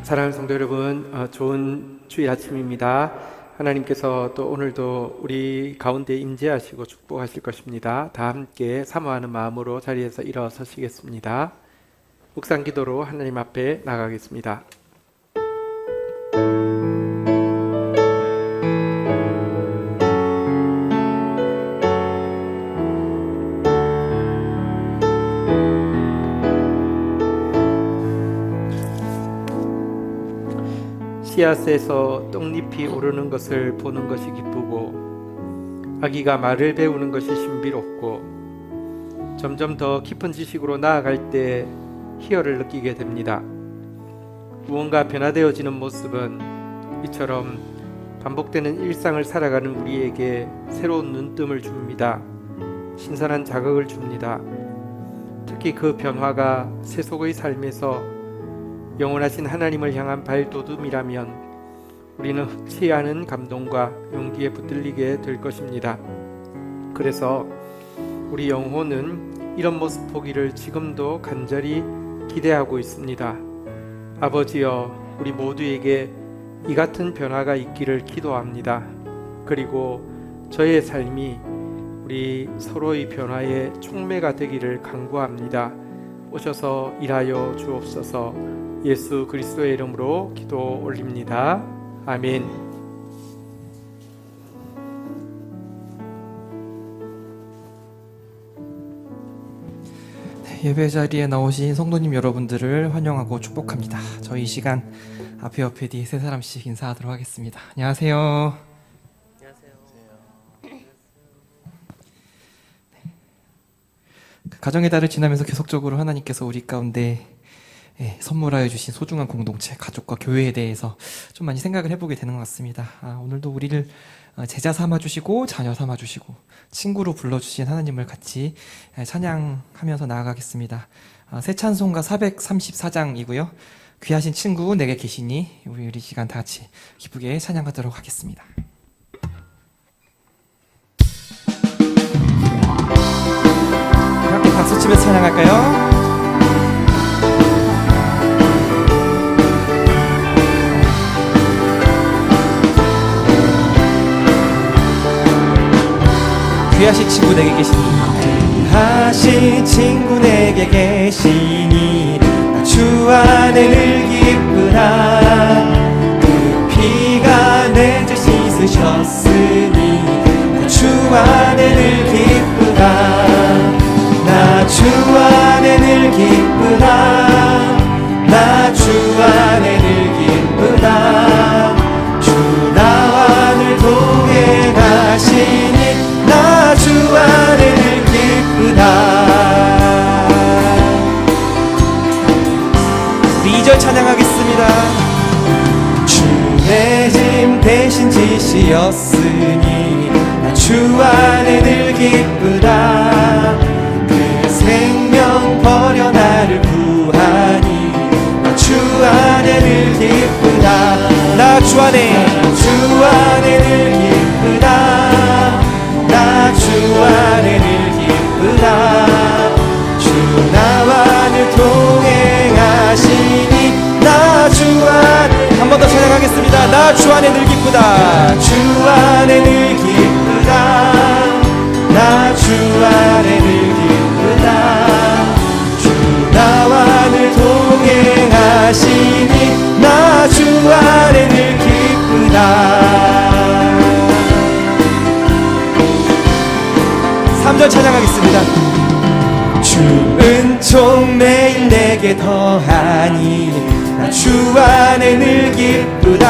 사랑하는 성도 여러분, 좋은 주일 아침입니다. 하나님께서 또 오늘도 우리 가운데 임재하시고 축복하실 것입니다. 다 함께 사모하는 마음으로 자리에서 일어서시겠습니다. 묵상 기도로 하나님 앞에 나가겠습니다. 씨앗에서 떡잎이 오르는 것을 보는 것이 기쁘고 아기가 말을 배우는 것이 신비롭고 점점 더 깊은 지식으로 나아갈 때 희열을 느끼게 됩니다. 무언가 변화되어지는 모습은 이처럼 반복되는 일상을 살아가는 우리에게 새로운 눈뜸을 줍니다. 신선한 자극을 줍니다. 특히 그 변화가 세속의 삶에서 영원하신 하나님을 향한 발돋움이라면 우리는 흑치 않은 감동과 용기에 붙들리게 될 것입니다. 그래서 우리 영혼은 이런 모습 보기를 지금도 간절히 기대하고 있습니다. 아버지여, 우리 모두에게 이 같은 변화가 있기를 기도합니다. 그리고 저의 삶이 우리 서로의 변화의 촉매가 되기를 간구합니다. 오셔서 일하여 주옵소서. 예수 그리스도의 이름으로 기도 올립니다. 아멘. 예배 자리에 나오신 성도님 여러분들을 환영하고 축복합니다. 저희 이 시간 앞에 옆에 뒤에 세 사람씩 인사하도록 하겠습니다. 안녕하세요. 가정의 달을 지나면서 계속적으로 하나님께서 우리 가운데 선물하여 주신 소중한 공동체, 가족과 교회에 대해서 좀 많이 생각을 해보게 되는 것 같습니다. 오늘도 우리를 제자 삼아주시고 자녀 삼아주시고 친구로 불러주신 하나님을 같이 찬양하면서 나아가겠습니다. 새 찬송가 434장이고요. 귀하신 친구 내게 계시니 우리 시간 다 같이 기쁘게 찬양하도록 하겠습니다. 함께 박수 치면서 찬양할까요? 귀하신 친구 내게 계시니 귀하신 친구 내게 계시니 주 안에 늘 기쁘다. 그 피가 내 죄 씻으셨으니 주 안에 늘 기쁘다. 나 주 안에 늘 기쁘다. 나 주 안에 늘 기쁘다. 주 나와 늘 동행하시니 나 주 안에 늘 기쁘다. 우리 2절 찬양하겠습니다. 주의 짐 대신 지시었으니 나 주 안에 늘 기쁘다. 그 생명 버려 나를 구하니 나 주 안에 늘 기쁘다. 나 주 안에 주 안에 늘 기쁘다. 나 주 안에 늘 기쁘다. 주 나와 늘 동행하시니 나 주 안에 한 번 더 찬양하겠습니다. 나 주 안에 늘 기쁘다. 주 안에 늘 기쁘다. 나 주 안에 늘 기쁘다. 주 나와 늘 동행하시니 나 주 안에 늘 기쁘다. 3절 찬양하겠습니다. 주 은총 매일 내게 더하니 나 주 안에 늘 기쁘다.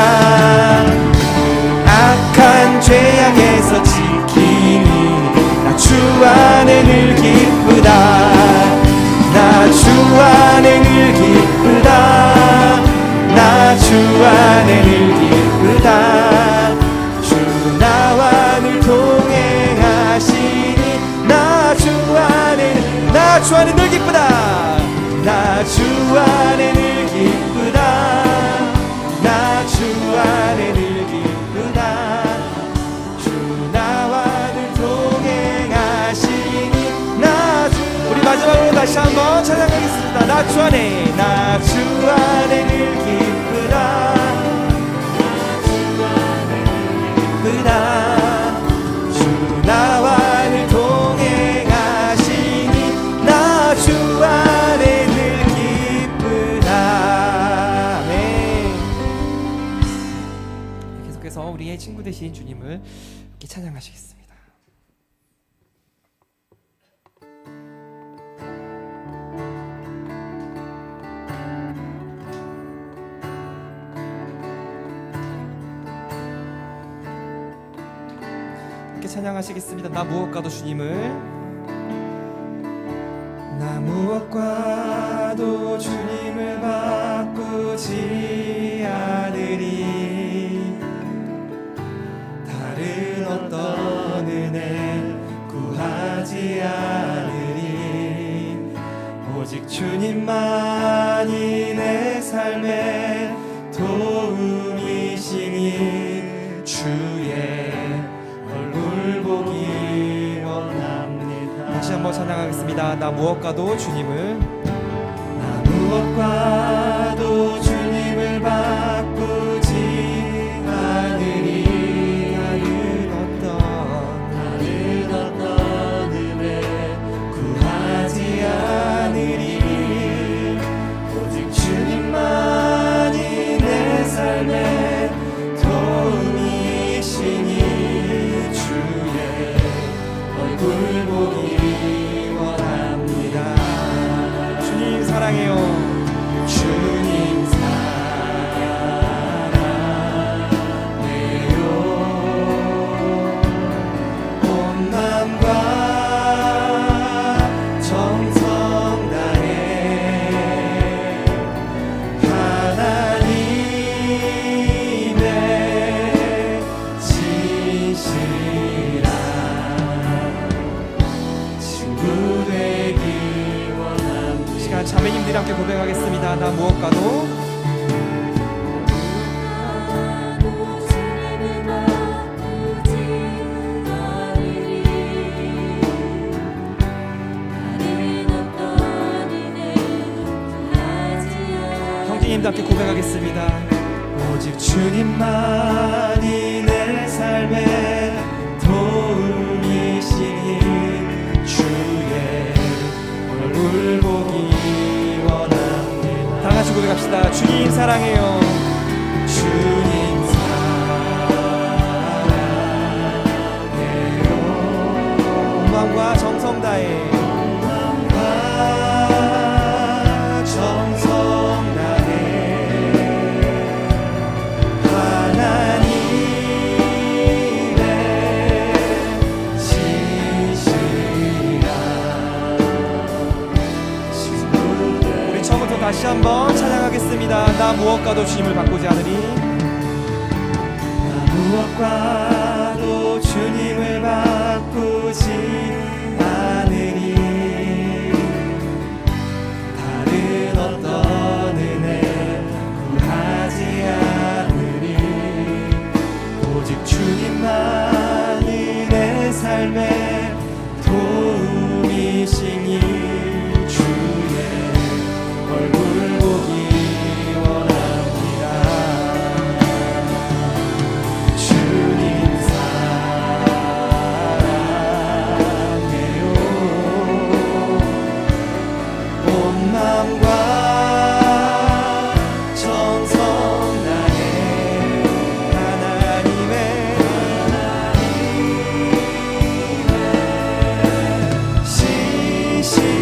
악한 죄악에서 지키니 나 주 안에 늘 기쁘다. 나 주 안에 늘 기쁘다. 나 주 안에 늘 기쁘다. 주 나와 늘 동행하시니 나 주 안에 늘 기쁘다. 나 주 안에 늘 기쁘다. 나 주 안에 늘 기쁘다. 주 나와 늘 동행하시니 나 주 우리 마지막으로 다 다시 한번 찬양하겠습니다. 나 주 안에 나 주 안에 늘 기쁘다 주 나와 늘 동행하시니 나 주 안에 늘 기쁘다. 아멘. 계속해서 우리의 친구 되신 주님을 이렇게 찬양하시겠습니다. 함께 찬양하시겠습니다. 나 무엇과도 주님을, 나 무엇과도 주님을 바꾸지 않으리. 다른 어떤 은혜 구하지 않으리. 오직 주님만이 내 삶의 도움이시니 주의 얼굴 보기 원합니다. 다시 한번 찬양하겠습니다. 나 무엇과도 주님을, 나 무엇과도 주님을 바꾸지 않으리. 다른 어떤 은혜 구하지 않으리. 오직 주님만이 내 삶의 도움이시니 주의 얼굴 보기 원합니다. 주님 사랑해요. 주님 사랑해요. 온 마음과 정성 다해 하나님의 진실한 친구 되기 원합니다. 시간 자매님들이 함께 고백하겠습니다. 나 무엇과도, 형제님도 함께 고백하겠습니다. 오직 주님만이 내 삶의 도움이시니 주의 얼굴 보기 원합니다. 다 같이 고백합시다. 주님 사랑해요. 주님 사랑해요. 온 마음과 정성 다해 정성 다해 하나님의 진실한 친구들. 우리 처음부터 다시 한번 찬양하겠습니다. 나 무엇과도 주님을 바꾸지 않으리. 나 무엇과도 주님을 바꾸지 않으리. 다른 어떤 은혜 구하지 않으리. 오직 주님만이 내 삶의 도움이시니 주의 얼굴 보기 원합니다. 주님 사랑해요. 온 마음과 정성 다해 하나님의 신실한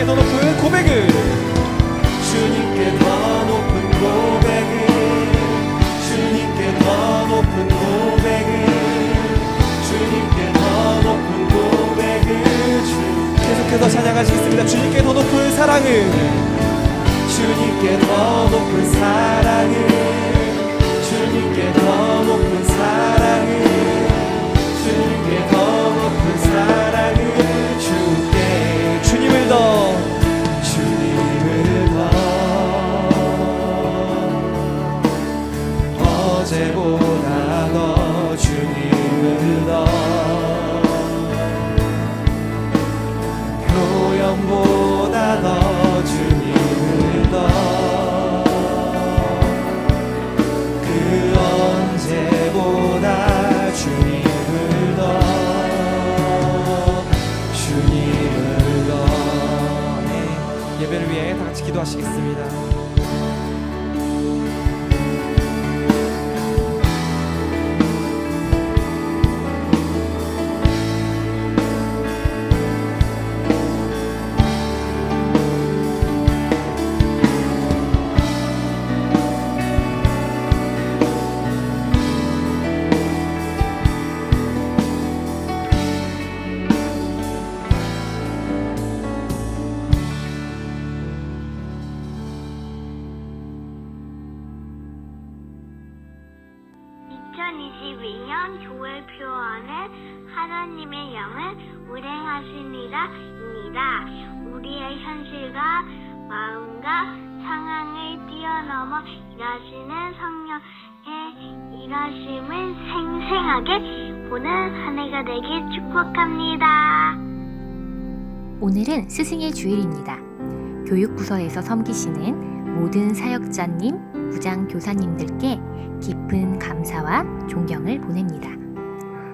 더 높은 고백을 주님께 더 높은 고백을 주님께 더 높은 고백을 주님께 더 높은 고백을 계속해서 찬양하시겠습니다. 주님께 더 높은 사랑을 주님께 더 높은 사랑을 주님께 더 높은 사랑을 주님께 더 높은 사랑을 주께 주님을 더 어제보다 더 주님을 더 표현보다 더 주님을 더 그 언제보다 주님을 더 주님을 더 네, 예배를 위해 다 같이 기도하시겠습니다. 교회 표현은 하나님의 영을 운행하시니라입니다. 우리의 현실과 마음과 상황을 뛰어넘어 일하시는 성령의 일하심을 생생하게 보는 한 해가 되길 축복합니다. 오늘은 스승의 주일입니다. 교육부서에서 섬기시는 모든 사역자님, 부장 교사님들께 깊은 감사와 존경을 보냅니다.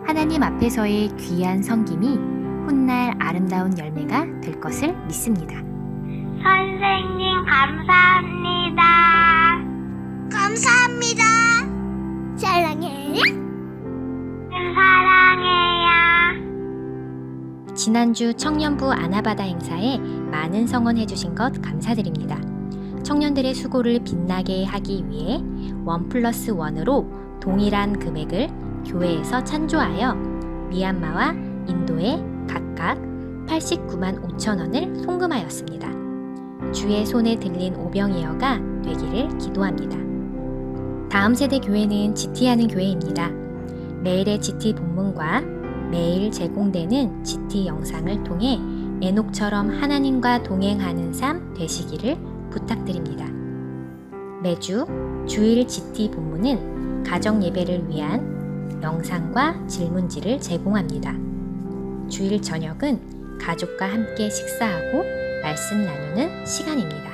하나님 앞에서의 귀한 섬김이 훗날 아름다운 열매가 될 것을 믿습니다. 선생님 감사합니다. 감사합니다. 사랑해요. 사랑해요. 지난주 청년부 아나바다 행사에 많은 성원해 주신 것 감사드립니다. 청년들의 수고를 빛나게 하기 위해 1+1으로 동일한 금액을 교회에서 찬조하여 미얀마와 인도에 각각 89만 5천 원을 송금하였습니다. 주의 손에 들린 오병이어가 되기를 기도합니다. 다음 세대 교회는 GT하는 교회입니다. 매일의 GT 본문과 매일 제공되는 GT 영상을 통해 에녹처럼 하나님과 동행하는 삶 되시기를 부탁드립니다. 매주 주일 GT 본문은 가정 예배를 위한 영상과 질문지를 제공합니다. 주일 저녁은 가족과 함께 식사하고 말씀 나누는 시간입니다.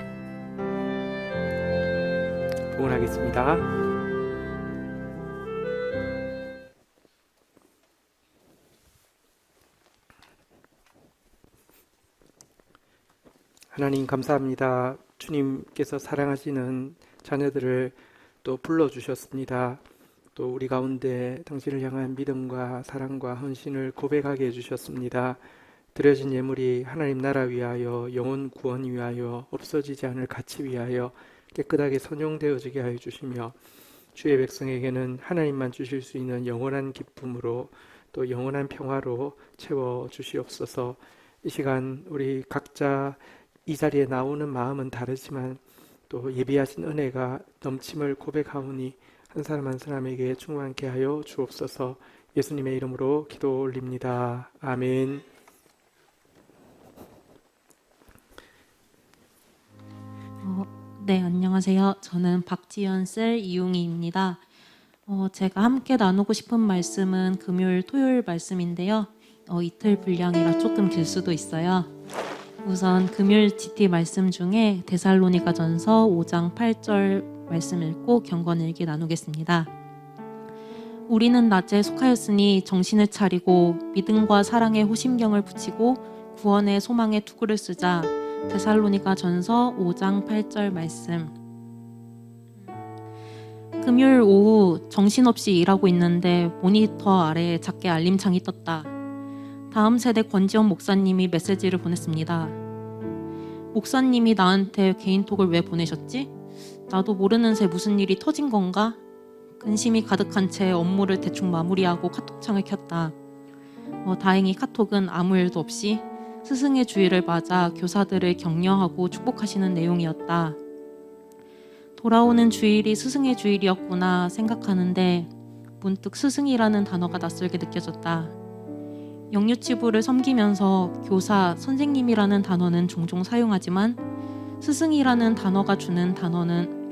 봉헌하겠습니다. 하나님 감사합니다. 주님께서 사랑하시는 자녀들을 또 불러주셨습니다. 또 우리 가운데 당신을 향한 믿음과 사랑과 헌신을 고백하게 해주셨습니다. 드려진 예물이 하나님 나라 위하여 영혼 구원 위하여 없어지지 않을 가치 위하여 깨끗하게 선용되어지게 하여 주시며 주의 백성에게는 하나님만 주실 수 있는 영원한 기쁨으로 또 영원한 평화로 채워 주시옵소서. 이 시간 우리 각자 이 자리에 나오는 마음은 다르지만 또 예비하신 은혜가 넘침을 고백하오니 한 사람 한 사람에게 충만케 하여 주옵소서. 예수님의 이름으로 기도 올립니다. 아멘. 네, 안녕하세요. 저는 박지연 셀 이용희입니다. 제가 함께 나누고 싶은 말씀은 금요일, 토요일 말씀인데요. 이틀 분량이라 조금 길 수도 있어요. 우선 금요일 GT 말씀 중에 데살로니가전서 5장 8절 말씀 읽고 경건 일기 나누겠습니다. 우리는 낮에 속하였으니 정신을 차리고 믿음과 사랑의 호심경을 붙이고 구원의 소망의 투구를 쓰자. 데살로니가전서 5장 8절 말씀. 금요일 오후 정신없이 일하고 있는데 모니터 아래에 작게 알림창이 떴다. 다음 세대 권지원 목사님이 메시지를 보냈습니다. 목사님이 나한테 개인톡을 왜 보내셨지? 나도 모르는 새 무슨 일이 터진 건가? 근심이 가득한 채 업무를 대충 마무리하고 카톡창을 켰다. 다행히 카톡은 아무 일도 없이 스승의 주일을 맞아 교사들을 격려하고 축복하시는 내용이었다. 돌아오는 주일이 스승의 주일이었구나 생각하는데 문득 스승이라는 단어가 낯설게 느껴졌다. 영유치부를 섬기면서 교사, 선생님이라는 단어는 종종 사용하지만 스승이라는 단어가 주는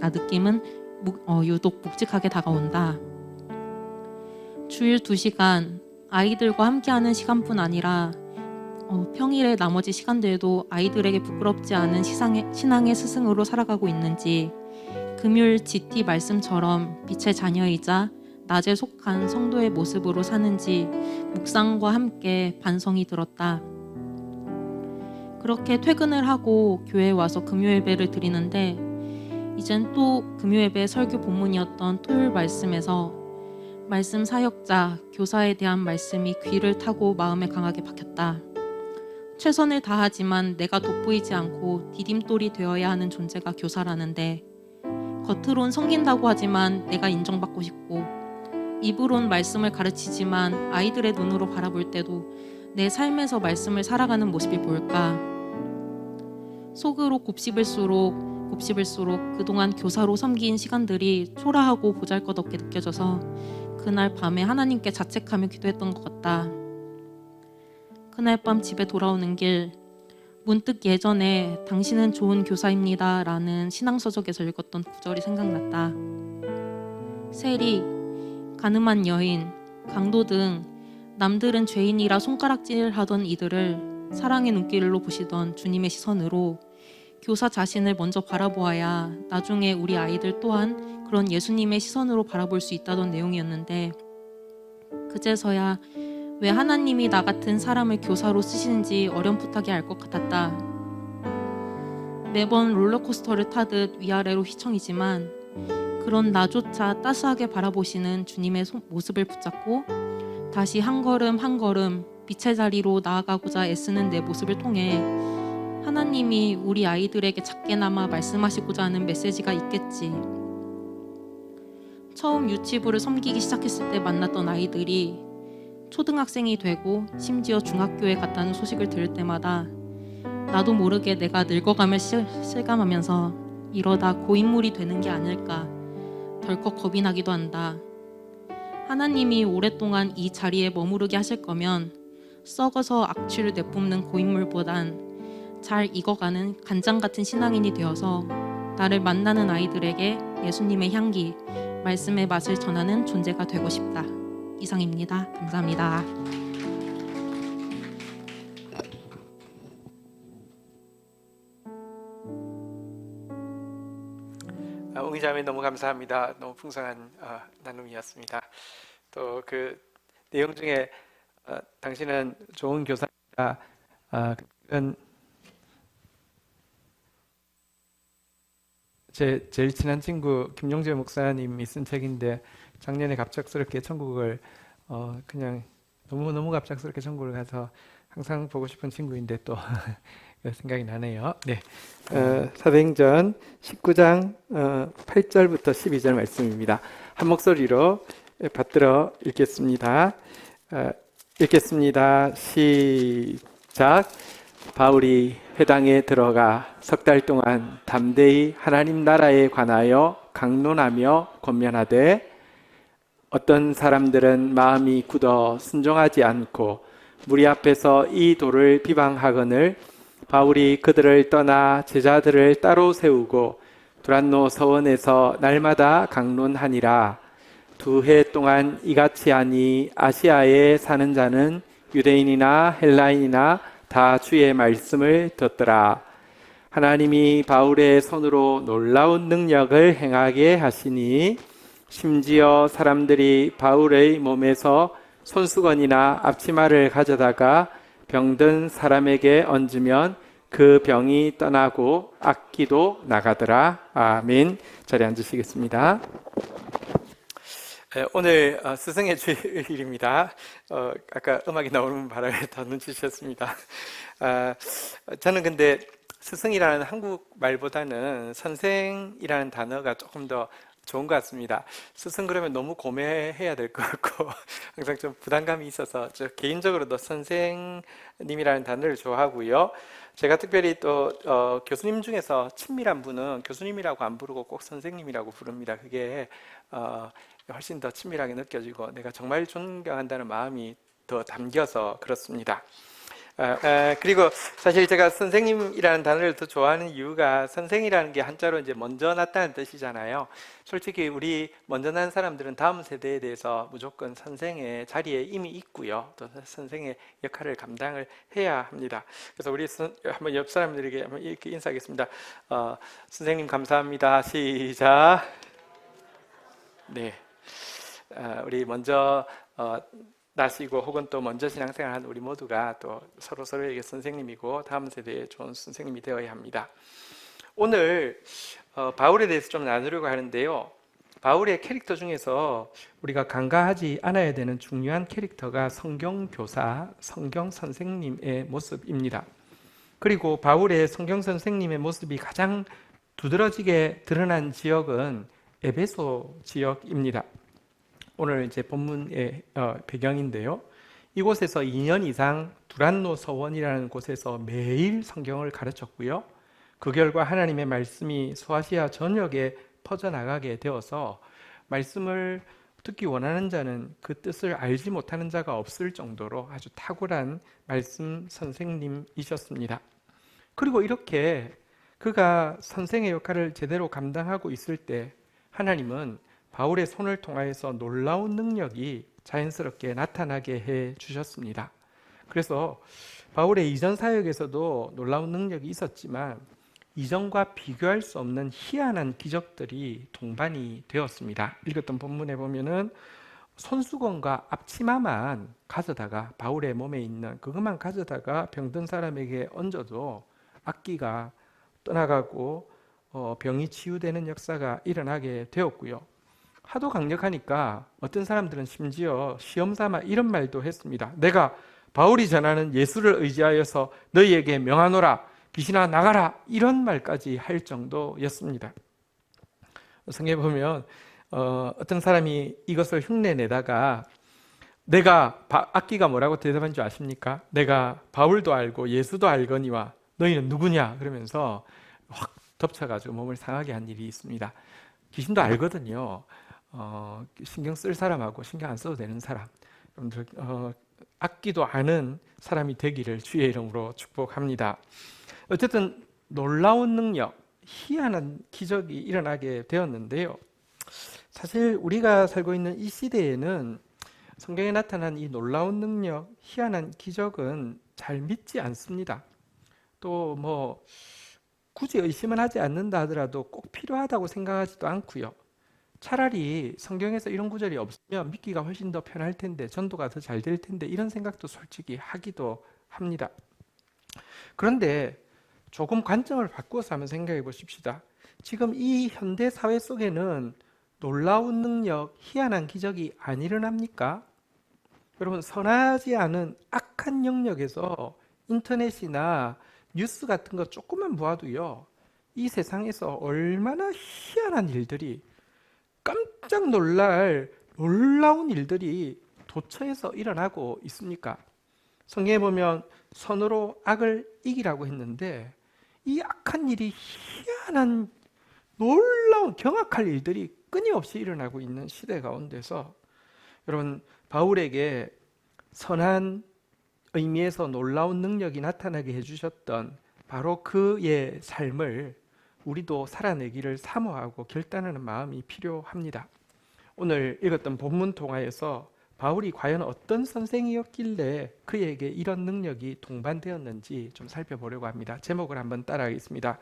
느낌은 유독 묵직하게 다가온다. 주일 2시간 아이들과 함께하는 시간뿐 아니라 평일의 나머지 시간들도 아이들에게 부끄럽지 않은 신앙의 스승으로 살아가고 있는지 금요일 GT 말씀처럼 빛의 자녀이자 낮에 속한 성도의 모습으로 사는지 묵상과 함께 반성이 들었다. 그렇게 퇴근을 하고 교회에 와서 금요예배를 드리는데 이젠 또 금요예배 설교 본문이었던 토요일 말씀에서 말씀 사역자, 교사에 대한 말씀이 귀를 타고 마음에 강하게 박혔다. 최선을 다하지만 내가 돋보이지 않고 디딤돌이 되어야 하는 존재가 교사라는데 겉으론 섬긴다고 하지만 내가 인정받고 싶고 입으론 말씀을 가르치지만 아이들의 눈으로 바라볼 때도 내 삶에서 말씀을 살아가는 모습이 보일까? 속으로 곱씹을수록 그동안 교사로 섬긴 시간들이 초라하고 보잘것없게 느껴져서 그날 밤에 하나님께 자책하며 기도했던 것 같다. 그날 밤 집에 돌아오는 길 문득 예전에 당신은 좋은 교사입니다 라는 신앙서적에서 읽었던 구절이 생각났다. 세리, 가늠한 여인, 강도 등 남들은 죄인이라 손가락질하던 이들을 사랑의 눈길로 보시던 주님의 시선으로 교사 자신을 먼저 바라보아야 나중에 우리 아이들 또한 그런 예수님의 시선으로 바라볼 수 있다던 내용이었는데 그제서야 왜 하나님이 나 같은 사람을 교사로 쓰시는지 어렴풋하게 알 것 같았다. 매번 롤러코스터를 타듯 위아래로 휘청이지만 그런 나조차 따스하게 바라보시는 주님의 모습을 붙잡고 다시 한 걸음 한 걸음 빛의 자리로 나아가고자 애쓰는 내 모습을 통해 하나님이 우리 아이들에게 작게나마 말씀하시고자 하는 메시지가 있겠지. 처음 유치부를 섬기기 시작했을 때 만났던 아이들이 초등학생이 되고 심지어 중학교에 갔다는 소식을 들을 때마다 나도 모르게 내가 늙어감을 실감하면서 이러다 고인물이 되는 게 아닐까 덜컥 겁이 나기도 한다. 하나님이 오랫동안 이 자리에 머무르게 하실 거면 썩어서 악취를 내뿜는 고인물보단 잘 익어가는 간장 같은 신앙인이 되어서 나를 만나는 아이들에게 예수님의 향기, 말씀의 맛을 전하는 존재가 되고 싶다. 이상입니다. 감사합니다. 옹이자매 너무 감사합니다. 너무 풍성한 나눔이었습니다. 또 그 내용 중에 당신은 좋은 교사이다. 그건 제 제일 친한 친구 김용재 목사님이 쓴 책인데 작년에 갑작스럽게 천국을 그냥 너무 갑작스럽게 천국을 가서 항상 보고 싶은 친구인데 또 생각이 나네요. 네, 사도행전 19장 8절부터 12절 말씀입니다. 한 목소리로 받들어 읽겠습니다. 읽겠습니다. 시작. 바울이 회당에 들어가 석 달 동안 담대히 하나님 나라에 관하여 강론하며 권면하되 어떤 사람들은 마음이 굳어 순종하지 않고 무리 앞에서 이 도를 비방하거늘 바울이 그들을 떠나 제자들을 따로 세우고 두란노 서원에서 날마다 강론하니라. 2해 동안 이같이 하니 아시아에 사는 자는 유대인이나 헬라인이나 다 주의 말씀을 듣더라. 하나님이 바울의 손으로 놀라운 능력을 행하게 하시니 심지어 사람들이 바울의 몸에서 손수건이나 앞치마를 가져다가 병든 사람에게 얹으면 그 병이 떠나고 악기도 나가더라. 아멘. 자리에 앉으시겠습니다. 오늘 스승의 주일입니다. 아까 음악이 나오는 바람에 다 눈치셨습니다. 저는 근데 스승이라는 한국 말보다는 선생이라는 단어가 조금 더 좋은 것 같습니다. 스승 그러면 너무 고매해야 될 것 같고 항상 좀 부담감이 있어서 저 개인적으로도 선생님이라는 단어를 좋아하고요. 제가 특별히 또 교수님 중에서 친밀한 분은 교수님이라고 안 부르고 꼭 선생님이라고 부릅니다. 그게 훨씬 더 친밀하게 느껴지고 내가 정말 존경한다는 마음이 더 담겨서 그렇습니다. 그리고 사실 제가 선생님이라는 단어를 더 좋아하는 이유가 선생이라는 게 한자로 이제 먼저 났다는 뜻이잖아요. 솔직히 우리 먼저 난 사람들은 다음 세대에 대해서 무조건 선생의 자리에 이미 있고요. 또 선생의 역할을 감당을 해야 합니다. 그래서 우리 한번 옆 사람들에게 한번 이렇게 인사하겠습니다. 선생님 감사합니다. 시작. 네. 우리 먼저 나시고 혹은 또 먼저 신앙생활한 우리 모두가 또 서로에게 선생님이고 다음 세대에 좋은 선생님이 되어야 합니다. 오늘 바울에 대해서 좀 나누려고 하는데요. 바울의 캐릭터 중에서 우리가 간과하지 않아야 되는 중요한 캐릭터가 성경교사, 성경선생님의 모습입니다. 그리고 바울의 성경선생님의 모습이 가장 두드러지게 드러난 지역은 에베소 지역입니다. 오늘 이제 본문의 배경인데요. 이곳에서 2년 이상 두란노 서원이라는 곳에서 매일 성경을 가르쳤고요. 그 결과 하나님의 말씀이 소아시아 전역에 퍼져나가게 되어서 말씀을 듣기 원하는 자는 그 뜻을 알지 못하는 자가 없을 정도로 아주 탁월한 말씀 선생님이셨습니다. 그리고 이렇게 그가 선생의 역할을 제대로 감당하고 있을 때 하나님은 바울의 손을 통하여서 놀라운 능력이 자연스럽게 나타나게 해 주셨습니다. 그래서 바울의 이전 사역에서도 놀라운 능력이 있었지만 이전과 비교할 수 없는 희한한 기적들이 동반이 되었습니다. 읽었던 본문에 보면은 손수건과 앞치마만 가져다가 바울의 몸에 있는 그것만 가져다가 병든 사람에게 얹어도 악기가 떠나가고 병이 치유되는 역사가 일어나게 되었고요. 하도 강력하니까 어떤 사람들은 심지어 시험삼아 이런 말도 했습니다. 내가 바울이 전하는 예수를 의지하여서 너희에게 명하노라, 귀신아 나가라, 이런 말까지 할 정도였습니다. 성경에 보면 어떤 사람이 이것을 흉내내다가 내가 악기가 뭐라고 대답한 줄 아십니까? 내가 바울도 알고 예수도 알거니와 너희는 누구냐? 그러면서 확 덮쳐가지고 몸을 상하게 한 일이 있습니다. 귀신도 알거든요. 신경 쓸 사람하고 신경 안 써도 되는 사람, 여러분들 악기도 아는 사람이 되기를 주의 이름으로 축복합니다. 어쨌든 놀라운 능력, 희한한 기적이 일어나게 되었는데요. 사실 우리가 살고 있는 이 시대에는 성경에 나타난 이 놀라운 능력, 희한한 기적은 잘 믿지 않습니다. 또 뭐 굳이 의심은 하지 않는다 하더라도 꼭 필요하다고 생각하지도 않고요. 차라리 성경에서 이런 구절이 없으면 믿기가 훨씬 더 편할 텐데, 전도가 더 잘 될 텐데, 이런 생각도 솔직히 하기도 합니다. 그런데 조금 관점을 바꾸어서 한번 생각해 보십시다. 지금 이 현대 사회 속에는 놀라운 능력, 희한한 기적이 안 일어납니까? 여러분, 선하지 않은 악한 영역에서 인터넷이나 뉴스 같은 거 조금만 보아도요, 이 세상에서 얼마나 희한한 일들이, 깜짝 놀랄 놀라운 일들이 도처에서 일어나고 있습니까? 성경에 보면 선으로 악을 이기라고 했는데 이 악한 일이, 희한한 놀라운 경악할 일들이 끊임없이 일어나고 있는 시대 가운데서 여러분, 바울에게 선한 의미에서 놀라운 능력이 나타나게 해주셨던 바로 그의 삶을 우리도 살아내기를 사모하고 결단하는 마음이 필요합니다. 오늘 읽었던 본문 통하여서 바울이 과연 어떤 선생이었길래 그에게 이런 능력이 동반되었는지 좀 살펴보려고 합니다. 제목을 한번 따라하겠습니다.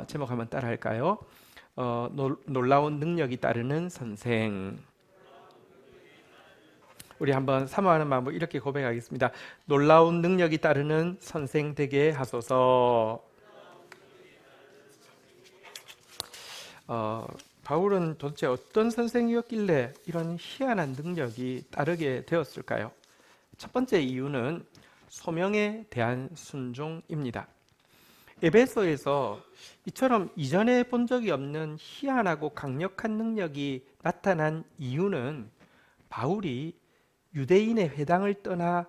제목 한번 따라할까요? 놀라운 능력이 따르는 선생. 우리 한번 사모하는 마음으로 이렇게 고백하겠습니다. 놀라운 능력이 따르는 선생 되게 하소서. 바울은 도대체 어떤 선생이었길래 이런 희한한 능력이 따르게 되었을까요? 첫 번째 이유는 소명에 대한 순종입니다. 에베소에서 이처럼 이전에 본 적이 없는 희한하고 강력한 능력이 나타난 이유는 바울이 유대인의 회당을 떠나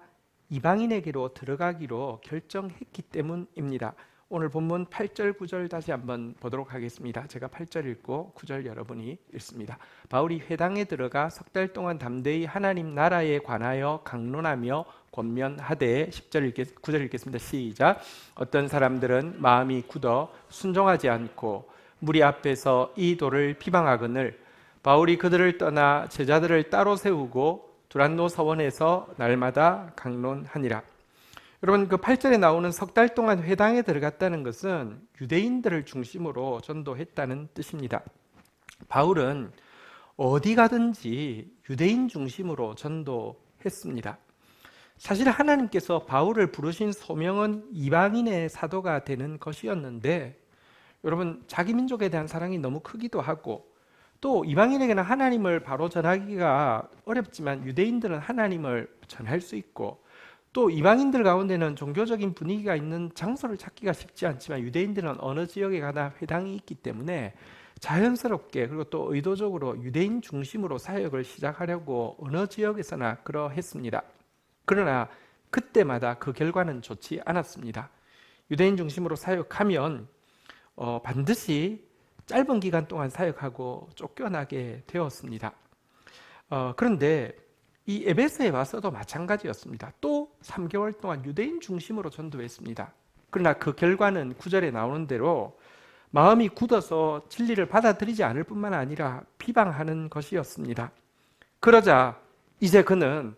이방인에게로 들어가기로 결정했기 때문입니다. 오늘 본문 8절 9절 다시 한번 보도록 하겠습니다. 제가 8절 읽고 9절 여러분이 읽습니다. 바울이 회당에 들어가 석 달 동안 담대히 하나님 나라에 관하여 강론하며 권면하되 9절 읽겠습니다. 시작. 어떤 사람들은 마음이 굳어 순종하지 않고 무리 앞에서 이 도를 비방하거늘 바울이 그들을 떠나 제자들을 따로 세우고 두란노 서원에서 날마다 강론하니라. 여러분, 그 8절에 나오는 석 달 동안 회당에 들어갔다는 것은 유대인들을 중심으로 전도했다는 뜻입니다. 바울은 어디 가든지 유대인 중심으로 전도했습니다. 사실 하나님께서 바울을 부르신 소명은 이방인의 사도가 되는 것이었는데, 여러분, 자기 민족에 대한 사랑이 너무 크기도 하고 또 이방인에게는 하나님을 바로 전하기가 어렵지만 유대인들은 하나님을 전할 수 있고, 또 이방인들 가운데는 종교적인 분위기가 있는 장소를 찾기가 쉽지 않지만 유대인들은 어느 지역에 가나 회당이 있기 때문에 자연스럽게 그리고 또 의도적으로 유대인 중심으로 사역을 시작하려고 어느 지역에서나 그러했습니다. 그러나 그때마다 그 결과는 좋지 않았습니다. 유대인 중심으로 사역하면 반드시 짧은 기간 동안 사역하고 쫓겨나게 되었습니다. 그런데 이 에베소에 와서도 마찬가지였습니다. 또 3개월 동안 유대인 중심으로 전도했습니다. 그러나 그 결과는 9절에 나오는 대로 마음이 굳어서 진리를 받아들이지 않을 뿐만 아니라 비방하는 것이었습니다. 그러자 이제 그는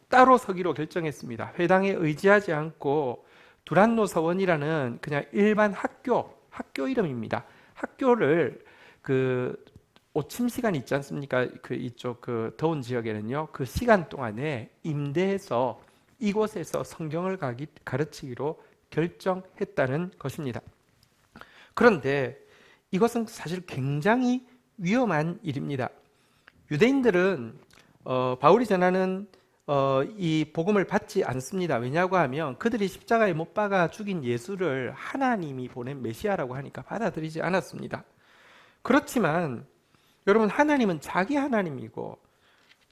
따로 서기로 결정했습니다. 회당에 의지하지 않고 두란노 서원이라는 그냥 일반 학교 이름입니다. 학교를 오침 시간이 있지 않습니까? 이쪽 더운 지역에는요, 그 시간 동안에 임대해서 이곳에서 성경을 가르치기로 결정했다는 것입니다. 그런데 이것은 사실 굉장히 위험한 일입니다. 유대인들은 바울이 전하는 이 복음을 받지 않습니다. 왜냐고 하면 그들이 십자가에 못 박아 죽인 예수를 하나님이 보낸 메시아라고 하니까 받아들이지 않았습니다. 그렇지만 여러분, 하나님은 자기 하나님이고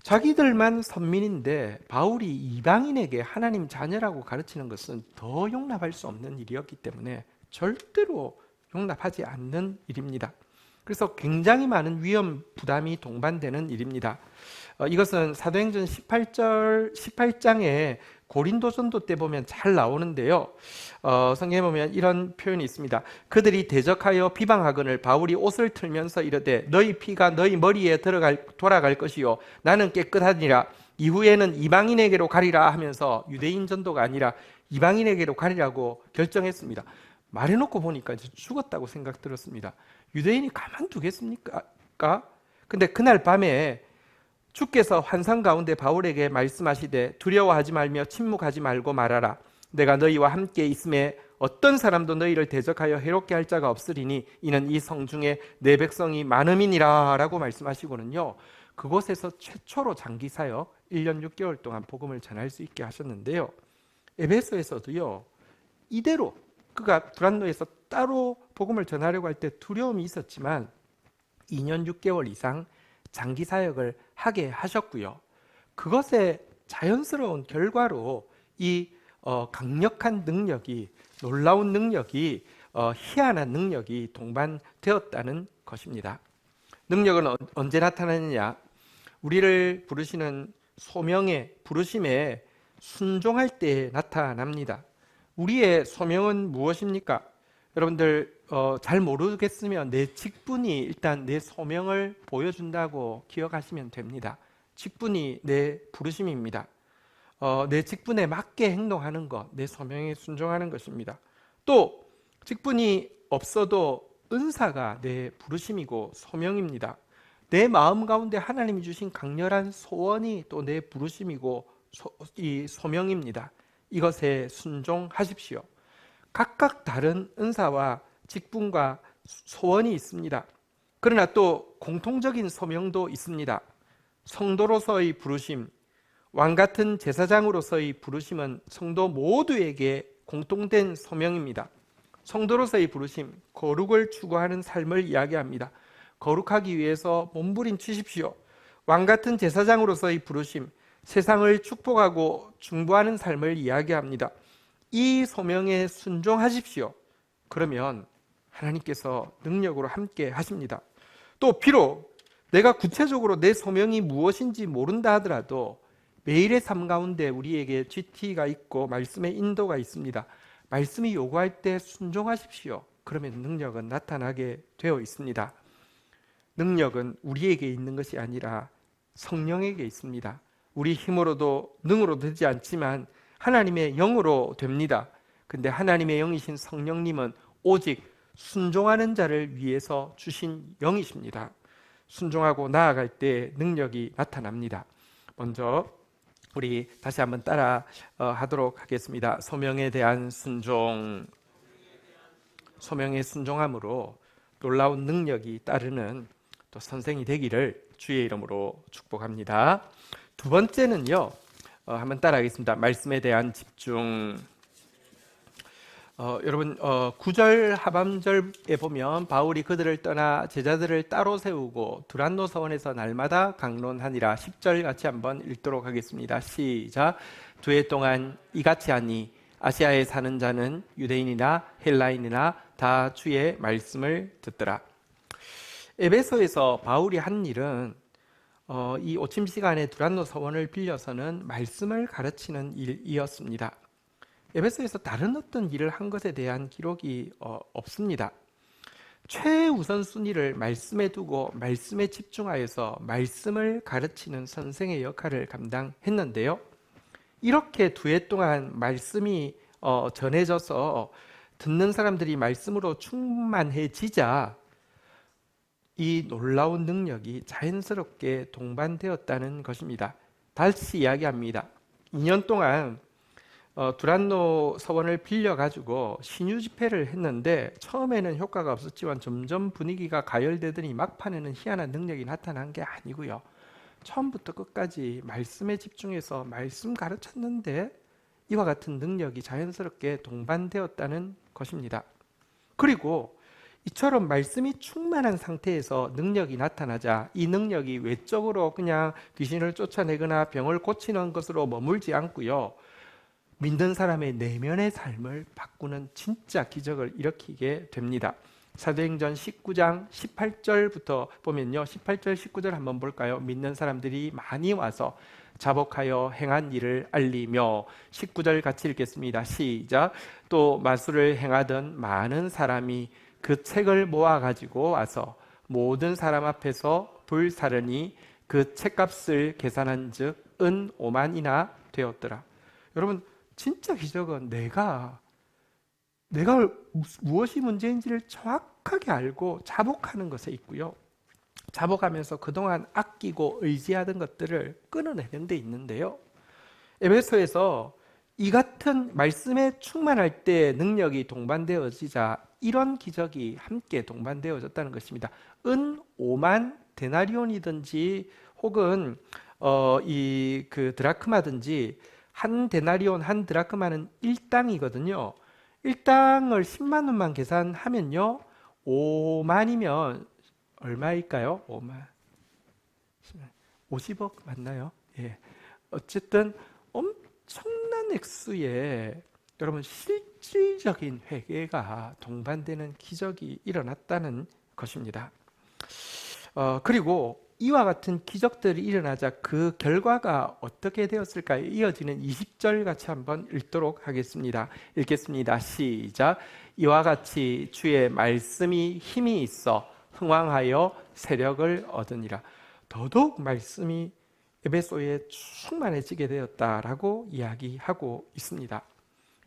자기들만 선민인데 바울이 이방인에게 하나님 자녀라고 가르치는 것은 더 용납할 수 없는 일이었기 때문에 절대로 용납하지 않는 일입니다. 그래서 굉장히 많은 위험 부담이 동반되는 일입니다. 이것은 사도행전 18장에 고린도 전도 때 보면 잘 나오는데요. 성경에 보면 이런 표현이 있습니다. 그들이 대적하여 비방하거늘 바울이 옷을 틀면서 이르되 너희 피가 너희 머리에 돌아갈 것이요 나는 깨끗하니라. 이후에는 이방인에게로 가리라 하면서 유대인 전도가 아니라 이방인에게로 가리라고 결정했습니다. 말해놓고 보니까 이제 죽었다고 생각 들었습니다. 유대인이 가만두겠습니까? 근데 그날 밤에 주께서 환상 가운데 바울에게 말씀하시되 두려워하지 말며 침묵하지 말고 말하라. 내가 너희와 함께 있음에 어떤 사람도 너희를 대적하여 해롭게 할 자가 없으리니 이는 이 성 중에 내 백성이 많음이니라 라고 말씀하시고는요, 그곳에서 최초로 장기 사역 1년 6개월 동안 복음을 전할 수 있게 하셨는데요. 에베소에서도요, 이대로 그가 두란노에서 따로 복음을 전하려고 할 때 두려움이 있었지만 2년 6개월 이상 장기 사역을 하게 하셨고요. 그것의 자연스러운 결과로 이 강력한 능력이, 놀라운 능력이, 희한한 능력이 동반되었다는 것입니다. 능력은 언제 나타나느냐? 우리를 부르시는 소명의 부르심에 순종할 때 나타납니다. 우리의 소명은 무엇입니까? 여러분들 잘 모르겠으면 내 직분이 일단 내 소명을 보여준다고 기억하시면 됩니다. 직분이 내 부르심입니다. 내 직분에 맞게 행동하는 것, 내 소명에 순종하는 것입니다. 또 직분이 없어도 은사가 내 부르심이고 소명입니다. 내 마음 가운데 하나님이 주신 강렬한 소원이 또 내 부르심이고 이 소명입니다. 이것에 순종하십시오. 각각 다른 은사와 직분과 소원이 있습니다. 그러나 또 공통적인 소명도 있습니다. 성도로서의 부르심, 왕같은 제사장으로서의 부르심은 성도 모두에게 공통된 소명입니다. 성도로서의 부르심, 거룩을 추구하는 삶을 이야기합니다. 거룩하기 위해서 몸부림치십시오. 왕같은 제사장으로서의 부르심, 세상을 축복하고 중보하는 삶을 이야기합니다. 이 소명에 순종하십시오. 그러면 하나님께서 능력으로 함께 하십니다. 또 비록 내가 구체적으로 내 소명이 무엇인지 모른다 하더라도 매일의 삶 가운데 우리에게 GT가 있고 말씀의 인도가 있습니다. 말씀이 요구할 때 순종하십시오. 그러면 능력은 나타나게 되어 있습니다. 능력은 우리에게 있는 것이 아니라 성령에게 있습니다. 우리 힘으로도 능으로 되지 않지만 하나님의 영으로 됩니다. 근데 하나님의 영이신 성령님은 오직 순종하는 자를 위해서 주신 영이십니다. 순종하고 나아갈 때 능력이 나타납니다. 먼저 우리 다시 한번 따라 하도록 하겠습니다. 소명에 대한 순종. 소명에 순종함으로 놀라운 능력이 따르는 또 선생이 되기를 주의 이름으로 축복합니다. 두 번째는요, 한번 따라하겠습니다. 말씀에 대한 집중. 여러분 9절 하반절에 보면 바울이 그들을 떠나 제자들을 따로 세우고 두란노 서원에서 날마다 강론하니라. 10절 같이 한번 읽도록 하겠습니다. 시작. 2해 동안 이같이 하니 아시아에 사는 자는 유대인이나 헬라인이나 다 주의 말씀을 듣더라. 에베소에서 바울이 한 일은 이 오침 시간에 두란노 서원을 빌려서는 말씀을 가르치는 일이었습니다. 에베소에서 다른 어떤 일을 한 것에 대한 기록이 없습니다. 최우선 순위를 말씀에 두고 말씀에 집중하여서 말씀을 가르치는 선생의 역할을 감당했는데요. 이렇게 2해 동안 말씀이 전해져서 듣는 사람들이 말씀으로 충만해지자 이 놀라운 능력이 자연스럽게 동반되었다는 것입니다. 다시 이야기합니다. 2년 동안 두란노 서원을 빌려가지고 신유 집회를 했는데 처음에는 효과가 없었지만 점점 분위기가 가열되더니 막판에는 희한한 능력이 나타난 게 아니고요. 처음부터 끝까지 말씀에 집중해서 말씀 가르쳤는데 이와 같은 능력이 자연스럽게 동반되었다는 것입니다. 그리고 이처럼 말씀이 충만한 상태에서 능력이 나타나자 이 능력이 외적으로 그냥 귀신을 쫓아내거나 병을 고치는 것으로 머물지 않고요. 믿는 사람의 내면의 삶을 바꾸는 진짜 기적을 일으키게 됩니다. 사도행전 19장 18절부터 보면요. 18절 19절 한번 볼까요? 믿는 사람들이 많이 와서 자복하여 행한 일을 알리며 19절 같이 읽겠습니다. 시작. 또 마술을 행하던 많은 사람이 그 책을 모아가지고 와서 모든 사람 앞에서 불사르니 그 책값을 계산한 즉 은 5만이나 되었더라. 여러분 진짜 기적은 내가 무엇이 문제인지를 정확하게 알고 자복하는 것에 있고요. 자복하면서 그동안 아끼고 의지하던 것들을 끊어내는 데 있는데요. 에베소에서 이 같은 말씀에 충만할 때 능력이 동반되어지자 이런 기적이 함께 동반되어졌다는 것입니다. 은 5만 데나리온이든지 혹은 그 드라크마든지 한 데나리온 한 드라크마는 1당이거든요. 1당을 10만 원만 계산하면요. 5만이면 얼마일까요? 5만 50억 맞나요? 예. 어쨌든 엄청난 액수의 여러분 실질적인 회개가 동반되는 기적이 일어났다는 것입니다. 그리고 이와 같은 기적들이 일어나자 그 결과가 어떻게 되었을까요? 이어지는 20절 같이 한번 읽도록 하겠습니다. 읽겠습니다. 시작. 이와 같이 주의 말씀이 힘이 있어 흥왕하여 세력을 얻으니라. 더더욱 말씀이 에베소에 충만해지게 되었다라고 이야기하고 있습니다.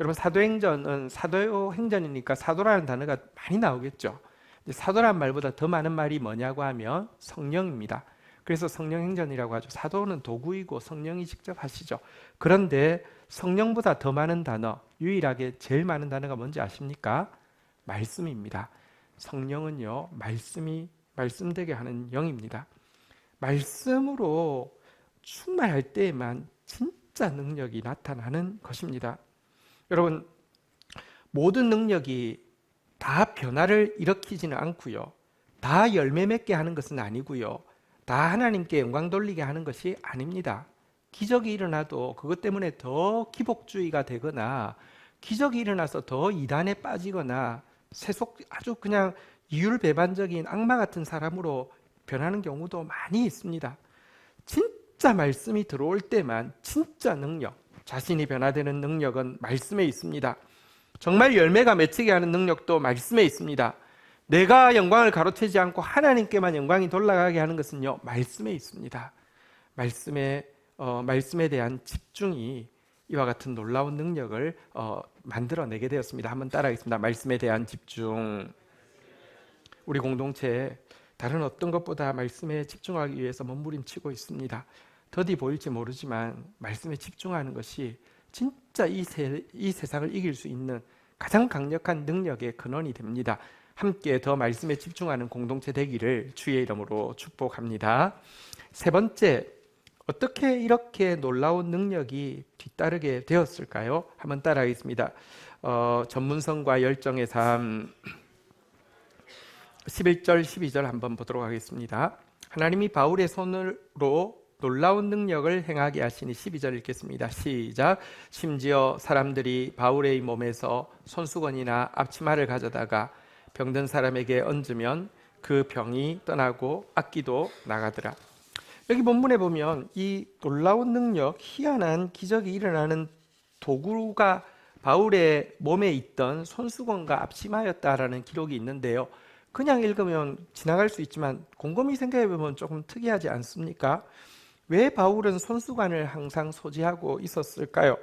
여러분 사도행전은 사도행전이니까 사도라는 단어가 많이 나오겠죠. 사도란 말보다 더 많은 말이 뭐냐고 하면 성령입니다. 그래서 성령행전이라고 하죠. 사도는 도구이고 성령이 직접 하시죠. 그런데 성령보다 더 많은 단어, 유일하게 제일 많은 단어가 뭔지 아십니까? 말씀입니다. 성령은요, 말씀되게 하는 영입니다. 말씀으로 충만할 때에만 진짜 능력이 나타나는 것입니다. 여러분, 모든 능력이 다 변화를 일으키지는 않고요. 다 열매 맺게 하는 것은 아니고요. 다 하나님께 영광 돌리게 하는 것이 아닙니다. 기적이 일어나도 그것 때문에 더 기복주의가 되거나 기적이 일어나서 더 이단에 빠지거나 아주 그냥 이율배반적인 악마 같은 사람으로 변하는 경우도 많이 있습니다. 진짜 말씀이 들어올 때만 진짜 능력, 자신이 변화되는 능력은 말씀에 있습니다. 정말 열매가 맺히게 하는 능력도 말씀에 있습니다. 내가 영광을 가로채지 않고 하나님께만 영광이 돌아가게 하는 것은요, 말씀에 있습니다. 말씀에 대한 집중이 이와 같은 놀라운 능력을 만들어내게 되었습니다. 한번 따라하겠습니다. 말씀에 대한 집중. 우리 공동체에 다른 어떤 것보다 말씀에 집중하기 위해서 몸부림치고 있습니다. 더디 보일지 모르지만 말씀에 집중하는 것이 진짜 이 세상을 이길 수 있는 가장 강력한 능력의 근원이 됩니다. 함께 더 말씀에 집중하는 공동체 되기를 주의 이름으로 축복합니다. 세 번째, 어떻게 이렇게 놀라운 능력이 뒤따르게 되었을까요? 한번 따라하겠습니다. 전문성과 열정의 삶 11절 12절 한번 보도록 하겠습니다. 하나님이 바울의 손으로 놀라운 능력을 행하게 하시니 12절 읽겠습니다. 시작. 심지어 사람들이 바울의 몸에서 손수건이나 앞치마를 가져다가 병든 사람에게 얹으면 그 병이 떠나고 악기도 나가더라. 여기 본문에 보면 이 놀라운 능력, 희한한 기적이 일어나는 도구가 바울의 몸에 있던 손수건과 앞치마였다라는 기록이 있는데요. 그냥 읽으면 지나갈 수 있지만 곰곰이 생각해 보면 조금 특이하지 않습니까? 왜 바울은 손수건을 항상 소지하고 있었을까요?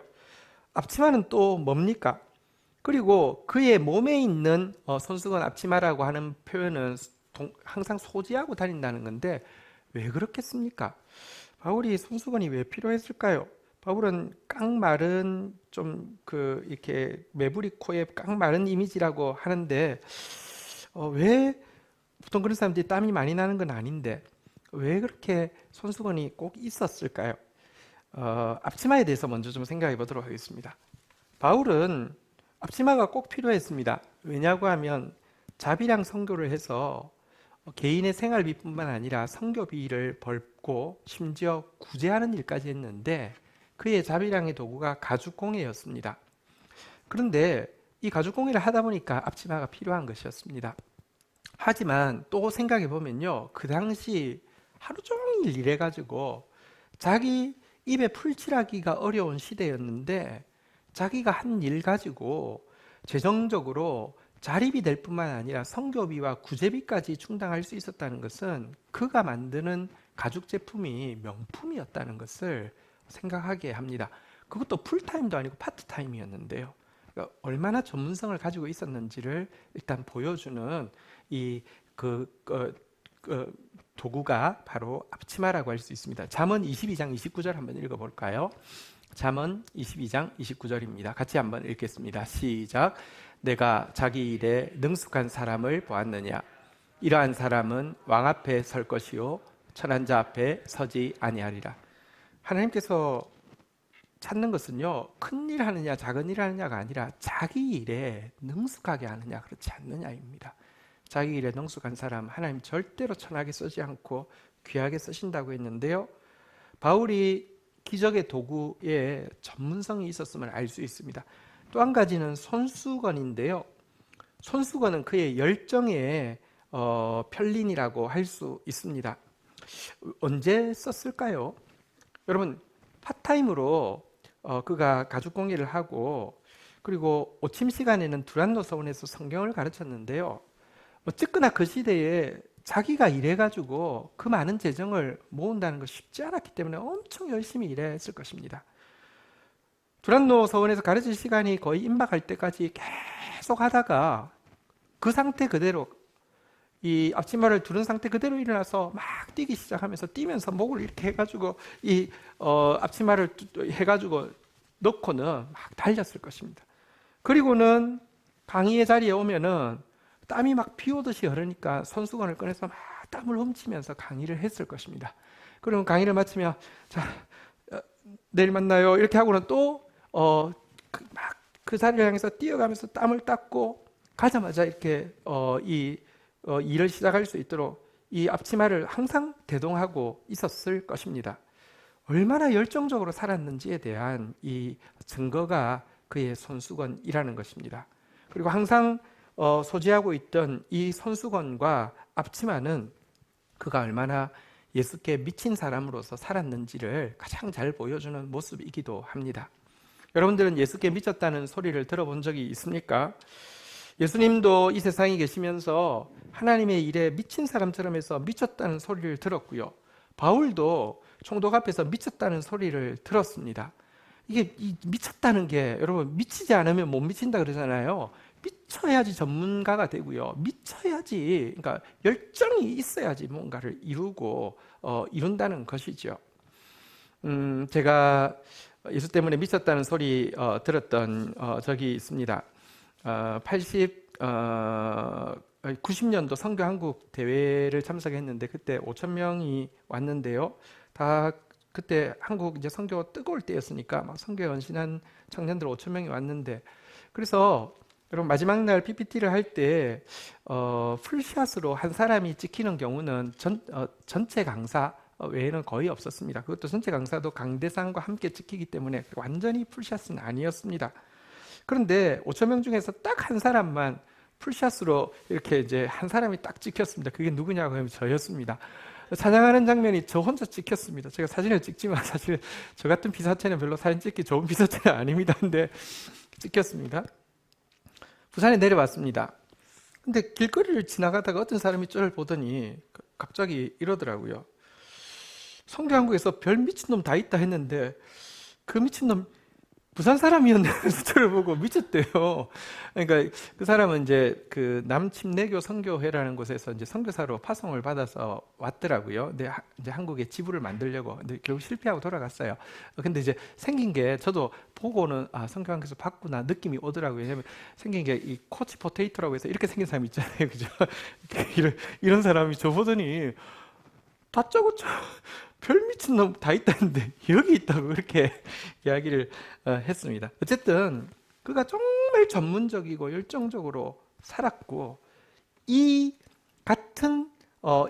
앞치마는 또 뭡니까? 그리고 그의 몸에 있는 손수건 앞치마라고 하는 표현은 항상 소지하고 다닌다는 건데 왜 그렇겠습니까? 바울이 손수건이 왜 필요했을까요? 바울은 깡마른 이렇게 매부리 코에 깡마른 이미지라고 하는데 왜 보통 그런 사람들이 땀이 많이 나는 건 아닌데 왜 그렇게 손수건이 꼭 있었을까요? 앞치마에 대해서 먼저 좀 생각해 보도록 하겠습니다. 바울은 앞치마가 꼭 필요했습니다. 왜냐고 하면 자비랑 선교를 해서 개인의 생활비뿐만 아니라 선교비를 벌고 심지어 구제하는 일까지 했는데 그의 자비랑의 도구가 가죽공예였습니다. 그런데 이 가죽공예를 하다 보니까 앞치마가 필요한 것이었습니다. 하지만 또 생각해 보면요, 그 당시 하루 종일 일해가지고 자기 입에 풀칠하기가 어려운 시대였는데 자기가 한 일 가지고 재정적으로 자립이 될 뿐만 아니라 선교비와 구제비까지 충당할 수 있었다는 것은 그가 만드는 가죽 제품이 명품이었다는 것을 생각하게 합니다. 그것도 풀타임도 아니고 파트타임이었는데요. 그러니까 얼마나 전문성을 가지고 있었는지를 일단 보여주는 도구가 바로 앞치마라고 할 수 있습니다. 잠언 22장 29절 한번 읽어볼까요? 잠언 22장 29절입니다. 같이 한번 읽겠습니다. 시작. 내가 자기 일에 능숙한 사람을 보았느냐? 이러한 사람은 왕 앞에 설 것이요 천한 자 앞에 서지 아니하리라. 하나님께서 찾는 것은요, 큰 일 하느냐 작은 일 하느냐가 아니라 자기 일에 능숙하게 하느냐 그렇지 않느냐입니다. 자기 일에 능숙한 사람 하나님 절대로 천하게 쓰지 않고 귀하게 쓰신다고 했는데요, 바울이 기적의 도구에 전문성이 있었음을 알 수 있습니다. 또 한 가지는 손수건인데요, 손수건은 그의 열정의 편린이라고 할 수 있습니다. 언제 썼을까요? 여러분, 파타임으로 그가 가죽공예를 하고 그리고 오침 시간에는 두란노 서원에서 성경을 가르쳤는데요, 어쨌거나 그 시대에 자기가 일해가지고 그 많은 재정을 모은다는 것이 쉽지 않았기 때문에 엄청 열심히 일했을 것입니다. 두란노 서원에서 가르칠 시간이 거의 임박할 때까지 계속 하다가 그 상태 그대로, 이 앞치마를 두른 상태 그대로 일어나서 막 뛰기 시작하면서 뛰면서 목을 이렇게 해가지고 이 앞치마를 해가지고 넣고는 막 달렸을 것입니다. 그리고는 강의의 자리에 오면은 땀이 막 비 오듯이 흐르니까 손수건을 꺼내서 막 땀을 훔치면서 강의를 했을 것입니다. 그러면 강의를 마치면 자, 내일 만나요 이렇게 하고는 또 막 그 자리를 향해서 뛰어가면서 땀을 닦고 가자마자 이렇게 일을 시작할 수 있도록 이 앞치마를 항상 대동하고 있었을 것입니다. 얼마나 열정적으로 살았는지에 대한 이 증거가 그의 손수건이라는 것입니다. 그리고 항상 소지하고 있던 이 손수건과 앞치마는 그가 얼마나 예수께 미친 사람으로서 살았는지를 가장 잘 보여주는 모습이기도 합니다. 여러분들은 예수께 미쳤다는 소리를 들어본 적이 있습니까? 예수님도 이 세상에 계시면서 하나님의 일에 미친 사람처럼 해서 미쳤다는 소리를 들었고요. 바울도 총독 앞에서 미쳤다는 소리를 들었습니다. 이게 미쳤다는 게 여러분 미치지 않으면 못 미친다 그러잖아요. 미쳐야지 전문가가 되고요. 미쳐야지, 그러니까 열정이 있어야지 뭔가를 이룬다는 것이죠. 제가 예수 때문에 미쳤다는 소리 들었던 적이 있습니다. 90년도 선교 한국 대회를 참석했는데 그때 5천 명이 왔는데요. 다 그때 한국 이제 선교 뜨거울 때였으니까 막 선교에 헌신한 청년들 5천 명이 왔는데, 그래서 여러분 마지막 날 PPT를 할 때 풀샷으로 한 사람이 찍히는 경우는 전체 강사 외에는 거의 없었습니다. 그것도 전체 강사도 강대상과 함께 찍히기 때문에 완전히 풀샷은 아니었습니다. 그런데 5천 명 중에서 딱 한 사람만 풀샷으로 이렇게 이제 한 사람이 딱 찍혔습니다. 그게 누구냐고 하면 저였습니다. 찬양하는 장면이 저 혼자 찍혔습니다. 제가 사진을 찍지만 사실 저 같은 피사체는 별로 사진 찍기 좋은 피사체는 아닙니다. 근데 찍혔습니다. 부산에 내려왔습니다. 근데 길거리를 지나가다가 어떤 사람이 저를 보더니 갑자기 이러더라고요. 성교한국에서 별 미친놈 다 있다 했는데 그 미친놈 부산 사람이었는데서 저를 보고 미쳤대요. 그러니까 그 사람은 이제 그 남침례교 선교회라는 곳에서 이제 선교사로 파송을 받아서 왔더라고요. 근데 이제 한국에 지부를 만들려고, 근데 결국 실패하고 돌아갔어요. 근데 이제 생긴 게 저도 보고는 선교한국에서 봤구나 느낌이 오더라고요. 왜냐면 생긴 게 이 코치 포테이토라고 해서 이렇게 생긴 사람이 있잖아요, 그죠? 이런 사람이 저 보더니 다짜고짜 별 미친놈 다 있다는데 여기 있다고 그렇게 이야기를 했습니다. 어쨌든 그가 정말 전문적이고 열정적으로 살았고, 이 같은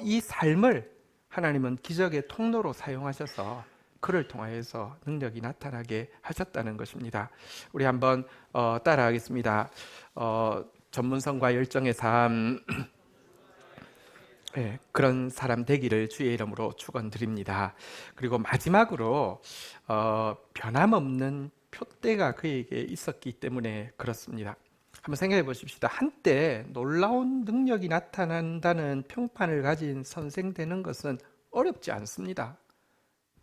이 삶을 하나님은 기적의 통로로 사용하셔서 그를 통하여서 능력이 나타나게 하셨다는 것입니다. 우리 한번 따라하겠습니다. 전문성과 열정의 삶, 네, 그런 사람 되기를 주의 이름으로 축원드립니다. 그리고 마지막으로 변함없는 표대가 그에게 있었기 때문에 그렇습니다. 한번 생각해 보십시다. 한때 놀라운 능력이 나타난다는 평판을 가진 선생 되는 것은 어렵지 않습니다.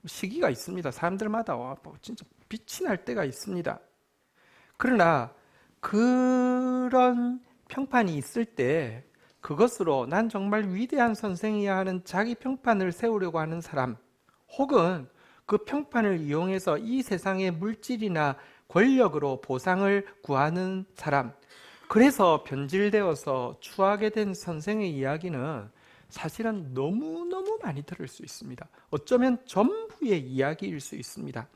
시기가 있습니다. 사람들마다 진짜 빛이 날 때가 있습니다. 그러나 그런 평판이 있을 때 그것으로 난 정말 위대한 선생이야 하는 자기 평판을 세우려고 하는 사람, 혹은 그 평판을 이용해서 이 세상의 물질이나 권력으로 보상을 구하는 사람, 그래서 변질되어서 추하게 된 선생의 이야기는 사실은 너무너무 많이 들을 수 있습니다. 어쩌면 전부의 이야기일 수 있습니다.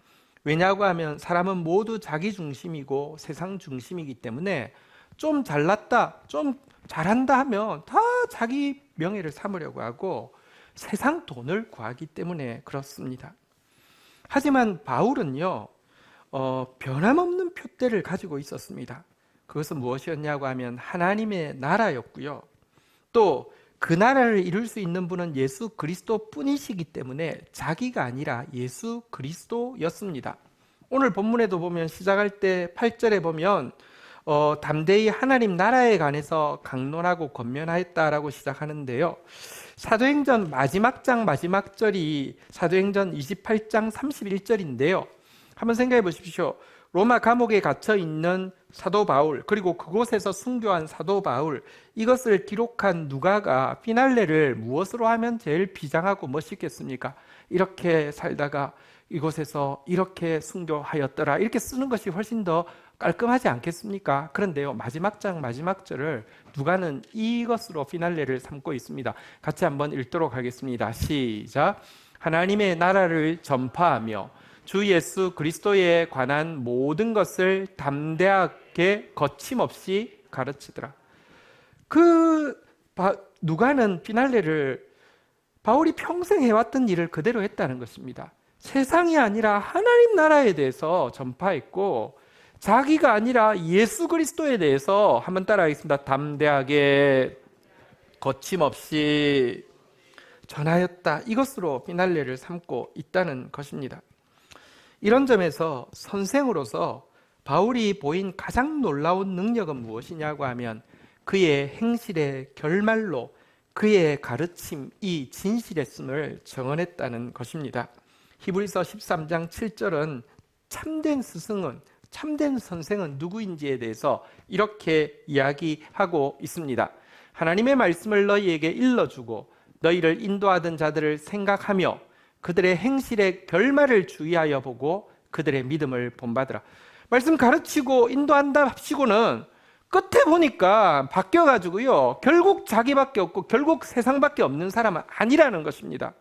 왜냐고 하면 사람은 모두 자기 중심이고 세상 중심이기 때문에 좀 잘났다, 좀 잘한다 하면 다 자기 명예를 삼으려고 하고 세상 돈을 구하기 때문에 그렇습니다. 하지만 바울은요, 변함없는 표대를 가지고 있었습니다. 그것은 무엇이었냐고 하면 하나님의 나라였고요. 또 그 나라를 이룰 수 있는 분은 예수 그리스도 뿐이시기 때문에 자기가 아니라 예수 그리스도였습니다. 오늘 본문에도 보면 시작할 때 8절에 보면 담대히 하나님 나라에 관해서 강론하고 권면하였다라고 시작하는데요. 사도행전 마지막 장 마지막 절이 사도행전 28장 31절인데요. 한번 생각해 보십시오. 로마 감옥에 갇혀 있는 사도 바울, 그리고 그곳에서 순교한 사도 바울, 이것을 기록한 누가가 피날레를 무엇으로 하면 제일 비장하고 멋있겠습니까? 이렇게 살다가 이곳에서 이렇게 순교하였더라, 이렇게 쓰는 것이 훨씬 더 깔끔하지 않겠습니까? 그런데요, 마지막 장 마지막 절을 누가는 이것으로 피날레를 삼고 있습니다. 같이 한번 읽도록 하겠습니다. 시작. 하나님의 나라를 전파하며 주 예수 그리스도에 관한 모든 것을 담대하게 거침없이 가르치더라. 누가는 피날레를 바울이 평생 해왔던 일을 그대로 했다는 것입니다. 세상이 아니라 하나님 나라에 대해서 전파했고, 자기가 아니라 예수 그리스도에 대해서, 한번 따라하겠습니다. 담대하게 거침없이 전하였다. 이것으로 피날레를 삼고 있다는 것입니다. 이런 점에서 선생으로서 바울이 보인 가장 놀라운 능력은 무엇이냐고 하면 그의 행실의 결말로 그의 가르침이 진실했음을 정언했다는 것입니다. 히브리서 13장 7절은 참된 스승은, 참된 선생은 누구인지에 대해서 이렇게 이야기하고 있습니다. 하나님의 말씀을 너희에게 일러주고 너희를 인도하던 자들을 생각하며 그들의 행실의 결말을 주의하여 보고 그들의 믿음을 본받으라. 말씀 가르치고 인도한다 합치고는 끝에 보니까 바뀌어가지고요, 결국 자기밖에 없고 결국 세상밖에 없는 사람은 아니라는 것입니다.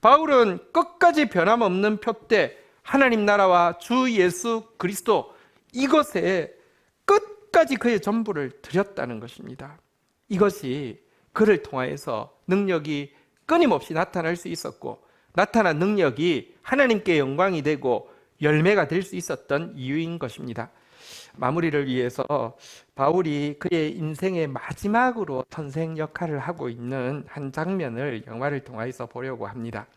바울은 끝까지 변함없는 표대, 하나님 나라와 주 예수 그리스도, 이것에 끝까지 그의 전부를 드렸다는 것입니다. 이것이 그를 통하여서 능력이 끊임없이 나타날 수 있었고, 나타난 능력이 하나님께 영광이 되고 열매가 될 수 있었던 이유인 것입니다. 마무리를 위해서 바울이 그의 인생의 마지막으로 선생 역할을 하고 있는 한 장면을 영화를 통해서 보려고 합니다.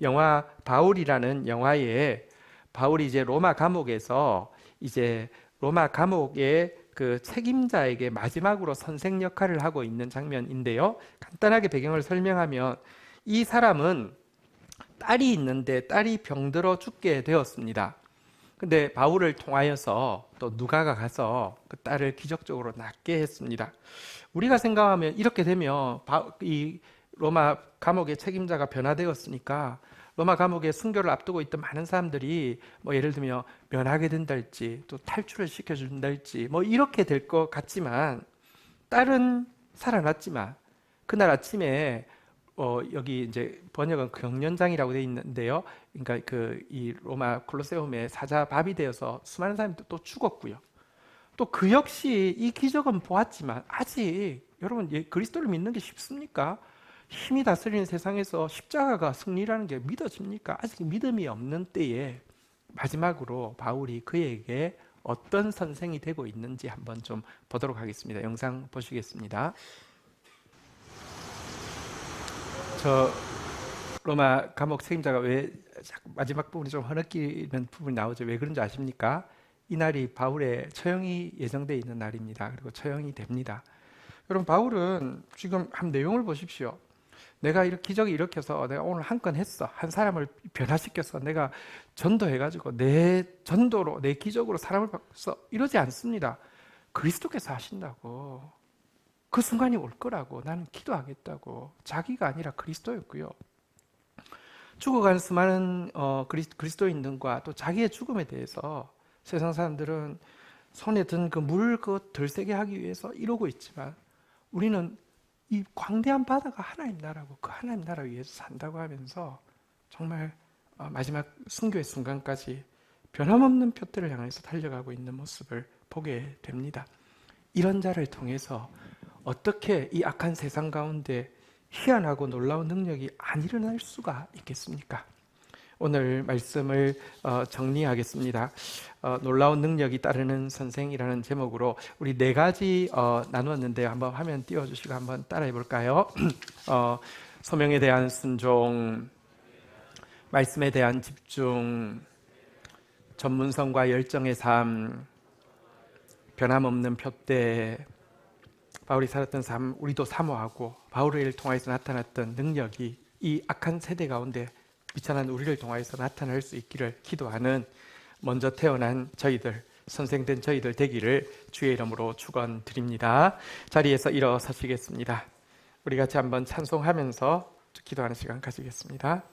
영화 바울이라는 영화에 바울이 이제 로마 감옥에서 이제 로마 감옥의 그 책임자에게 마지막으로 선생 역할을 하고 있는 장면인데요. 간단하게 배경을 설명하면 이 사람은 딸이 있는데 딸이 병들어 죽게 되었습니다. 근데 바울을 통하여서 또 누가가 가서 그 딸을 기적적으로 낫게 했습니다. 우리가 생각하면 이렇게 되면 이 로마 감옥의 책임자가 변화되었으니까 로마 감옥에 순교를 앞두고 있던 많은 사람들이 뭐 예를 들면 면하게 된달지 또 탈출을 시켜준달지 뭐 이렇게 될 것 같지만, 딸은 살아났지만 그날 아침에 여기 이제 번역은 경련장이라고 되어 있는데요. 그러니까 이 로마 콜로세움에 사자밥이 되어서 수많은 사람들이 또 죽었고요. 또 그 역시 이 기적은 보았지만 아직 여러분 그리스도를 믿는 게 쉽습니까? 힘이 다스리는 세상에서 십자가가 승리라는 게 믿어집니까? 아직 믿음이 없는 때에 마지막으로 바울이 그에게 어떤 선생이 되고 있는지 한번 좀 보도록 하겠습니다. 영상 보시겠습니다. 저 로마 감옥 책임자가 왜 마지막 부분이 좀 흐느끼는 부분이 나오죠? 왜 그런지 아십니까? 이날이 바울의 처형이 예정되어 있는 날입니다. 그리고 처형이 됩니다. 여러분, 바울은 지금 한 내용을 보십시오. 내가 이렇게 기적이 일으켜서 내가 오늘 한 건 했어. 한 사람을 변화시켜서 내가 전도해가지고 내 전도로, 내 기적으로 사람을 바꿨어. 이러지 않습니다. 그리스도께서 하신다고. 그 순간이 올 거라고 나는 기도하겠다고. 자기가 아니라 그리스도였고요. 죽어간 수많은 그리스도인들과 또 자기의 죽음에 대해서 세상 사람들은 손에 든 그 물 덜 세게 하기 위해서 이러고 있지만, 우리는 이 광대한 바다가 하나님 나라고 그 하나님 나라 위해서 산다고 하면서 정말 마지막 순교의 순간까지 변함없는 표대를 향해서 달려가고 있는 모습을 보게 됩니다. 이런 자를 통해서 어떻게 이 악한 세상 가운데 희한하고 놀라운 능력이 안 일어날 수가 있겠습니까? 오늘 말씀을 정리하겠습니다. 놀라운 능력이 따르는 선생이라는 제목으로 우리 네 가지 나누었는데요. 한번 화면 띄워주시고 한번 따라해 볼까요? 소명에 대한 순종, 말씀에 대한 집중, 전문성과 열정의 삶, 변함없는 표대, 바울이 살았던 삶 우리도 사모하고 바울을 통해서 나타났던 능력이 이 악한 세대 가운데 비천한 우리를 통해서 나타날 수 있기를 기도하는 먼저 태어난 저희들, 선생된 저희들 되기를 주의 이름으로 축원드립니다. 자리에서 일어서시겠습니다. 우리 같이 한번 찬송하면서 기도하는 시간 가지겠습니다.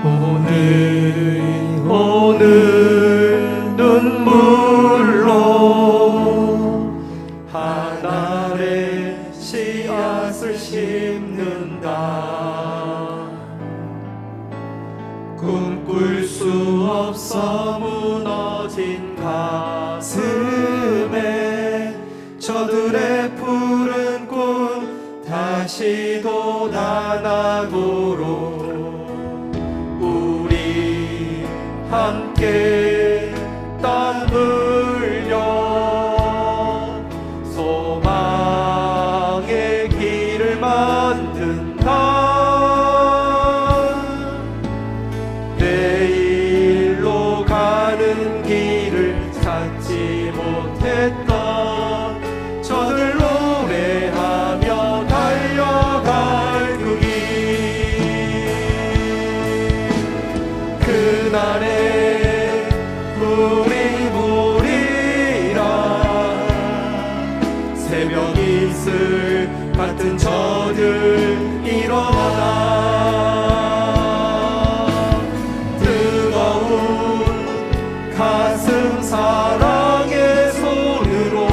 오늘 버틴 가슴에 저들의 푸른 꽃 다시 돋아나도록 우리 함께 땀 흘려 소망의 길을 만든다. 내일로 가는 길을 찾지 못했던 저들 노래하며 달려갈 그 길. 그날에 우리 보리라. 새벽 이슬 같은 저들 일어나 뜨거운 가슴 사랑의 손으로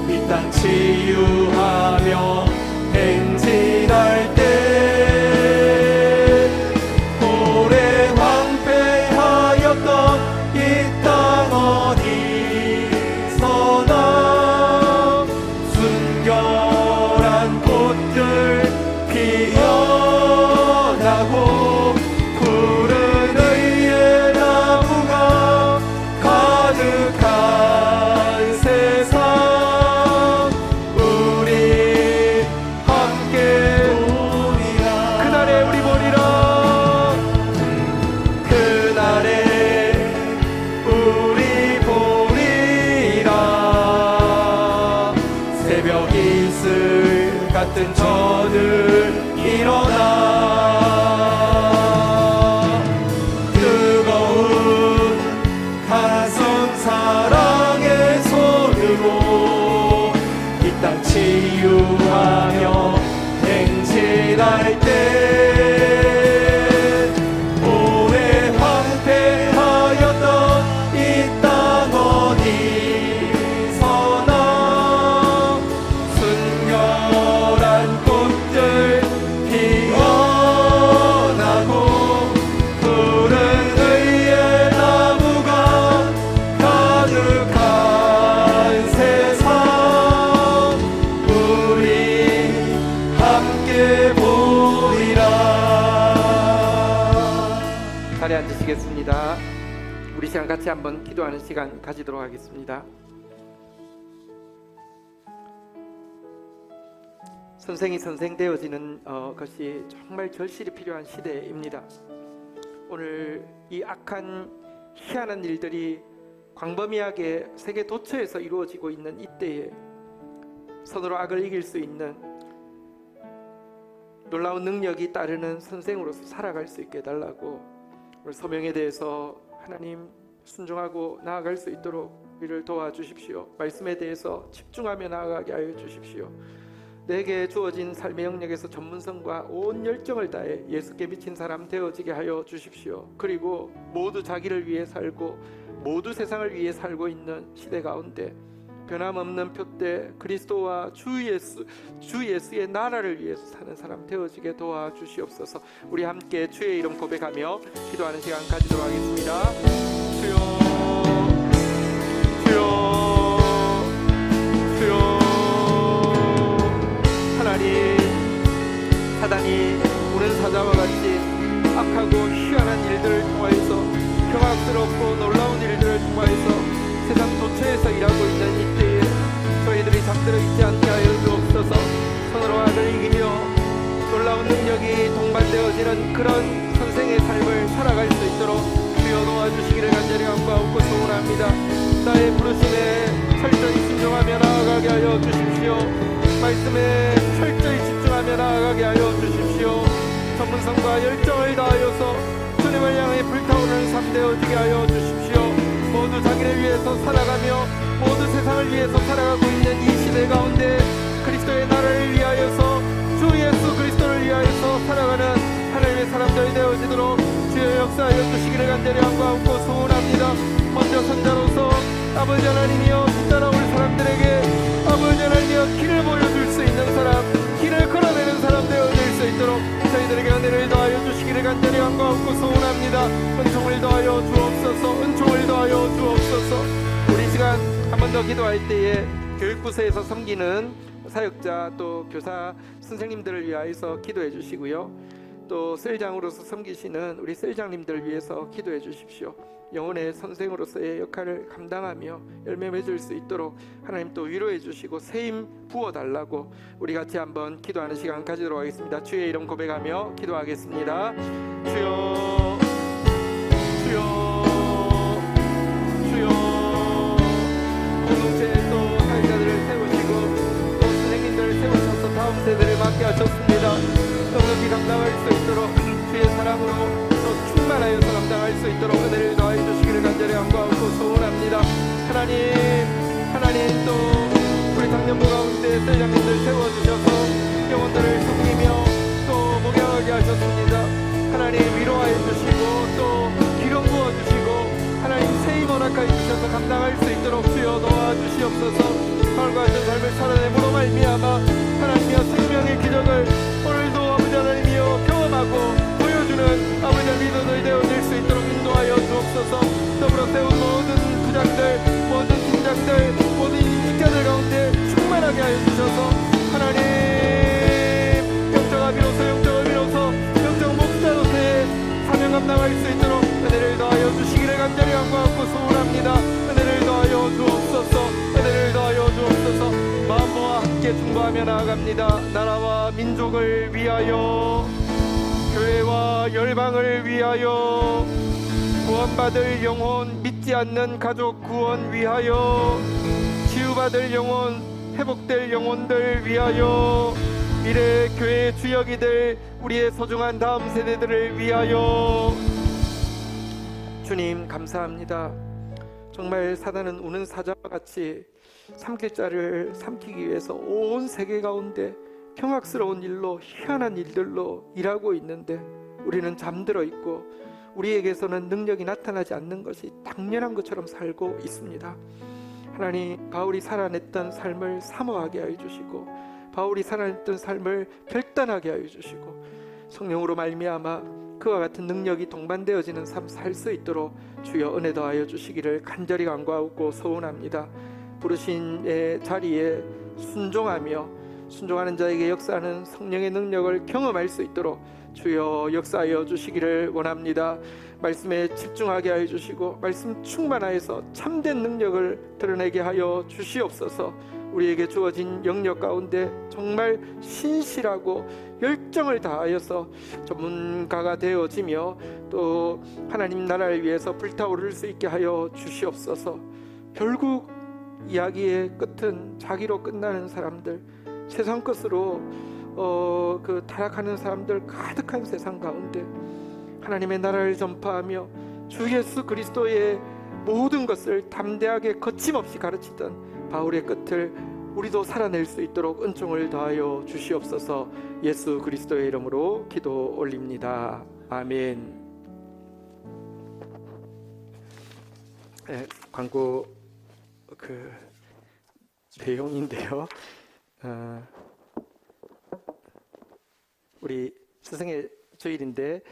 이 땅 치유하며 행진할 때 오래 황폐하였던 이 땅 어디서나 순결한 꽃들 피어나고 푸른 의의 나무가 가득한 세상 우리 함께 보리라. 그날에 우리 보리라. 그날에 우리 보리라. 새벽 이슬 같은 저들 일어나 뜨거운 가슴 사랑의 손으로 이 땅 치유하며 행진할 때 오래 황폐하였던 이 땅 어디서나 순결한 꽃들 피어나고 푸른 의의 나무가 가득한 세상 우리 함께 보리라. 자리에 앉으시겠습니다. 우리 시간 같이 한번 기도하는 시간 가지도록 하겠습니다. 선생이 선생되어지는 것이 정말 절실히 필요한 시대입니다. 오늘 이 악한 희한한 일들이 광범위하게 세계 도처에서 이루어지고 있는 이때에 선으로 악을 이길 수 있는 놀라운 능력이 따르는 선생으로서 살아갈 수 있게 해달라고, 오늘 소명에 대해서 하나님 순종하고 나아갈 수 있도록 우리를 도와주십시오. 말씀에 대해서 집중하며 나아가게 하여 주십시오. 내게 주어진 삶의 영역에서 전문성과 온 열정을 다해 예수께 미친 사람 되어지게 하여 주십시오. 그리고 모두 자기를 위해 살고 모두 세상을 위해 살고 있는 시대 가운데 변함없는 표대 그리스도와 주 예수의 나라를 위해서 사는 사람 되어지게 도와주시옵소서. 우리 함께 주의 이름 고백하며 기도하는 시간 가지도록 하겠습니다. 주여, 주여, 주여. 하나님, 사단이 오는 사자와 같이 악하고 희한한 일들을 통하여서 경악스럽고 놀라운 일들을 통하여서 세상 도처에서 일하고 있는 이때에 저희들이 잠들어 있지 않게 하여 주옵소서. 선으로 악을 이기며 놀라운 능력이 동반되어지는 그런 선생의 삶을 살아갈 수 있도록 주여 도와주시기를 간절히 간구하고 소원합니다. 나의 부르심에 철저히 순종하며 나아가게 하여 주십시오. 말씀에 철저히 집중하며 나아가게 하여 주십시오. 전문성과 열정을 다하여서 주님을 향해 불타오르는 삶 되어지게 하여 주십시오. 모두 자기를 위해서 살아가며 모두 세상을 위해서 살아가고 있는 이 시대 가운데 그리스도의 나라를 위하여서 주 예수 그리스도를 위하여서 살아가는 하나님의 사람들이 되어지도록 주여 역사하여 주시기를 간절히 간구하고 소원합니다. 먼저 선자로서 아버지 하나님이여 뒤따라올 사람들에게 아버지 하나님이여 길을 보여줄 수 있는 사람, 길을 걸어내는 사람 되어질 수 있도록 저희 저희들에게 은혜를 더하여 주시기를 간절히 간구하고 소원합니다. 은총을 더하여 주옵소서. 은총을 더하여 주옵소서. 우리 시간 한 번 더 기도할 때에 교육부서에서 섬기는 사역자 또 교사 선생님들을 위하여서 기도해 주시고요. 또 셀장으로서 섬기시는 우리 셀장님들을 위해서 기도해 주십시오. 영혼의 선생으로서의 역할을 감당하며 열매 맺을 수 있도록 하나님 또 위로해 주시고 새힘 부어달라고 우리 같이 한번 기도하는 시간 가지도록 하겠습니다. 주의 이름 고백하며 기도하겠습니다. 주여, 주여, 주여. 공동체 또 사역자들을 세우시고 또 선생님들을 세우셔서 다음 세대를 맡게 하셨습니다. 넉넉히 감당할 수 있도록 주의 사랑으로 또 충만하여서 감당할 수 있도록 은혜를 더하여 주시기를 간절히 간구하고 소원합니다. 하나님 또 우리 당년부 가운데 셀장님들 세워주셔서 영혼들을 섬기며 또 목양하게 하셨습니다. 하나님 위로하여 주시고 또 기름 부어주시고 하나님 새힘 허락하여 주셔서 감당할 수 있도록 주여 도와주시옵소서. 바울과 같은 삶을 살아내므로 말미암아 하나님이여 생명의 기적을 오늘도 아버지 하나님이여 경험하고 보여주는 아버지 믿음을 되어질 수 있도록 인도하여 주옵소서. 더불어 세운 모든 부장들, 모든 팀장들, 모든 인직자들 가운데 충만하게 하여 주셔서 하나님 영적아 비로소 영적을 비로소 영적 목자로서의 사명 감당할 수 있도록 은혜를 더하여 주시기를 간절히 간구하고 소원합니다. 은혜를 더하여 주옵소서. 은혜를 더하여 주옵소서. 마음과 함께 중보하며 나아갑니다. 나라와 민족을 위하여 교회와 열방을 위하여 구원받을 영혼 믿지 않는 가족 구원 위하여 치유받을 영혼 회복될 영혼들 위하여 미래 교회 주역이 될 우리의 소중한 다음 세대들을 위하여 주님 감사합니다. 정말 사단은 우는 사자와 같이 삼킬 자를 삼키기 위해서 온 세계 가운데 경악스러운 일로 희한한 일들로 일하고 있는데 우리는 잠들어 있고 우리에게서는 능력이 나타나지 않는 것이 당연한 것처럼 살고 있습니다. 하나님, 바울이 살아냈던 삶을 사모하게 하여 주시고 바울이 살아냈던 삶을 결단하게 하여 주시고 성령으로 말미암아 그와 같은 능력이 동반되어지는 삶 살 수 있도록 주여 은혜 더하여 주시기를 간절히 간구하고 소원합니다. 부르신 자리에 순종하는 자에게 역사하는 성령의 능력을 경험할 수 있도록 주여 역사하여 주시기를 원합니다. 말씀에 집중하게 하여 주시고 말씀 충만하여서 참된 능력을 드러내게 하여 주시옵소서. 우리에게 주어진 영역 가운데 정말 신실하고 열정을 다하여서 전문가가 되어지며 또 하나님 나라를 위해서 불타오를 수 있게 하여 주시옵소서. 결국 이야기의 끝은 자기로 끝나는 사람들, 세상 것으로 그 타락하는 사람들 가득한 세상 가운데 하나님의 나라를 전파하며 주 예수 그리스도의 모든 것을 담대하게 거침없이 가르치던 바울의 끝을 우리도 살아낼 수 있도록 은총을 더하여 주시옵소서. 예수 그리스도의 이름으로 기도 올립니다. 아멘. 광고 내용인데요. 우리 스승의 주일인데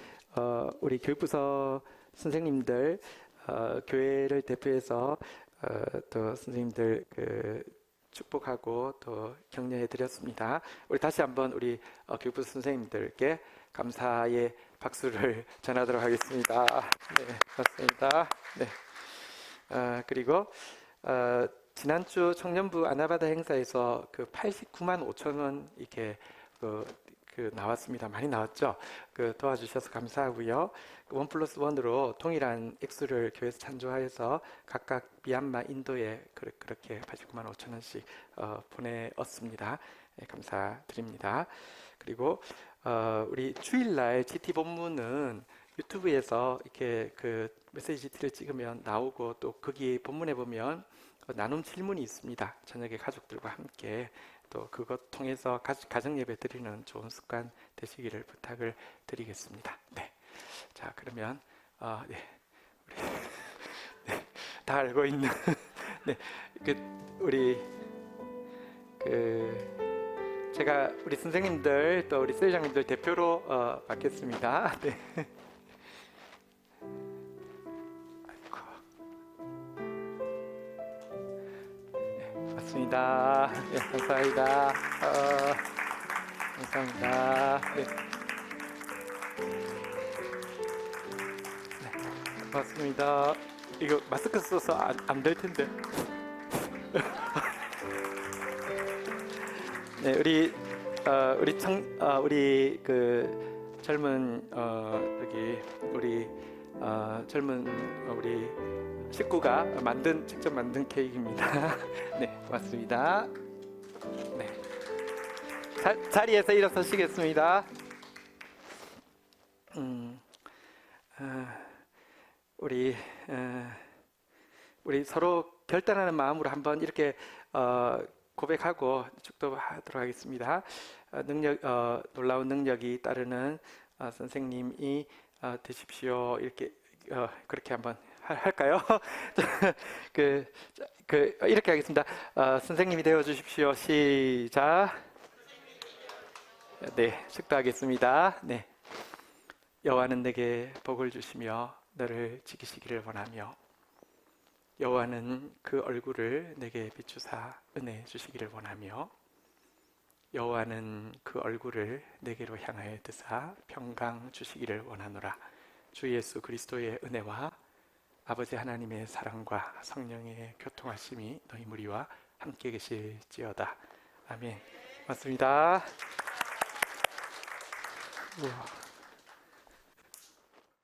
우리 교육부서 선생님들 교회를 대표해서 또 선생님들 축복하고 또 격려해 드렸습니다. 우리 다시 한번 우리 교육부서 선생님들께 감사의 박수를 전하도록 하겠습니다. 네, 맞습니다. 네. 그리고 지난주 청년부 아나바다 행사에서 89만 5천 원 이렇게 나왔습니다. 많이 나왔죠? 도와주셔서 감사하고요. 1+1으로 동일한 액수를 교회에서 찬조하여서 각각 미얀마, 인도에 그렇게 89만 5천 원씩 보내었습니다. 네, 감사드립니다. 그리고 우리 주일날 GT 본문은 유튜브에서 이렇게 메시지 GT를 찍으면 나오고 또 거기 본문에 보면 나눔 질문이 있습니다. 저녁에 가족들과 함께 또 그것 통해서 가정 예배 드리는 좋은 습관 되시기를 부탁을 드리겠습니다. 네, 자 그러면 우리 다 알고 있는 우리 제가 우리 선생님들 또 우리 셀장님들 대표로 받겠습니다. 네. 아이고. 네, 맞습니다. 네, 감사합니다. 감사합니다. 네. 네, 고맙습니다. 이거 마스크 써서 안 될 텐데. 네, 우리 그 젊은 여기 우리 젊은 우리 식구가 직접 만든 케이크입니다. 네, 맞습니다. 네, 자리에서 일어서시겠습니다. 우리 서로 결단하는 마음으로 한번 이렇게 고백하고 축도하도록 하겠습니다. 놀라운 능력이 따르는 선생님이 되십시오. 이렇게 그렇게 한번 할까요? 이렇게 하겠습니다. 선생님이 되어 주십시오. 시작. 네, 축도하겠습니다. 네, 여호와는 내게 복을 주시며 너를 지키시기를 원하며 여호와는 그 얼굴을 내게 비추사 은혜 주시기를 원하며 여호와는 그 얼굴을 내게로 향하여 드사 평강 주시기를 원하노라. 주 예수 그리스도의 은혜와 아버지 하나님의 사랑과 성령의 교통하심이 너희 무리와 함께 계실지어다. 아멘. 맞습니다. 우와.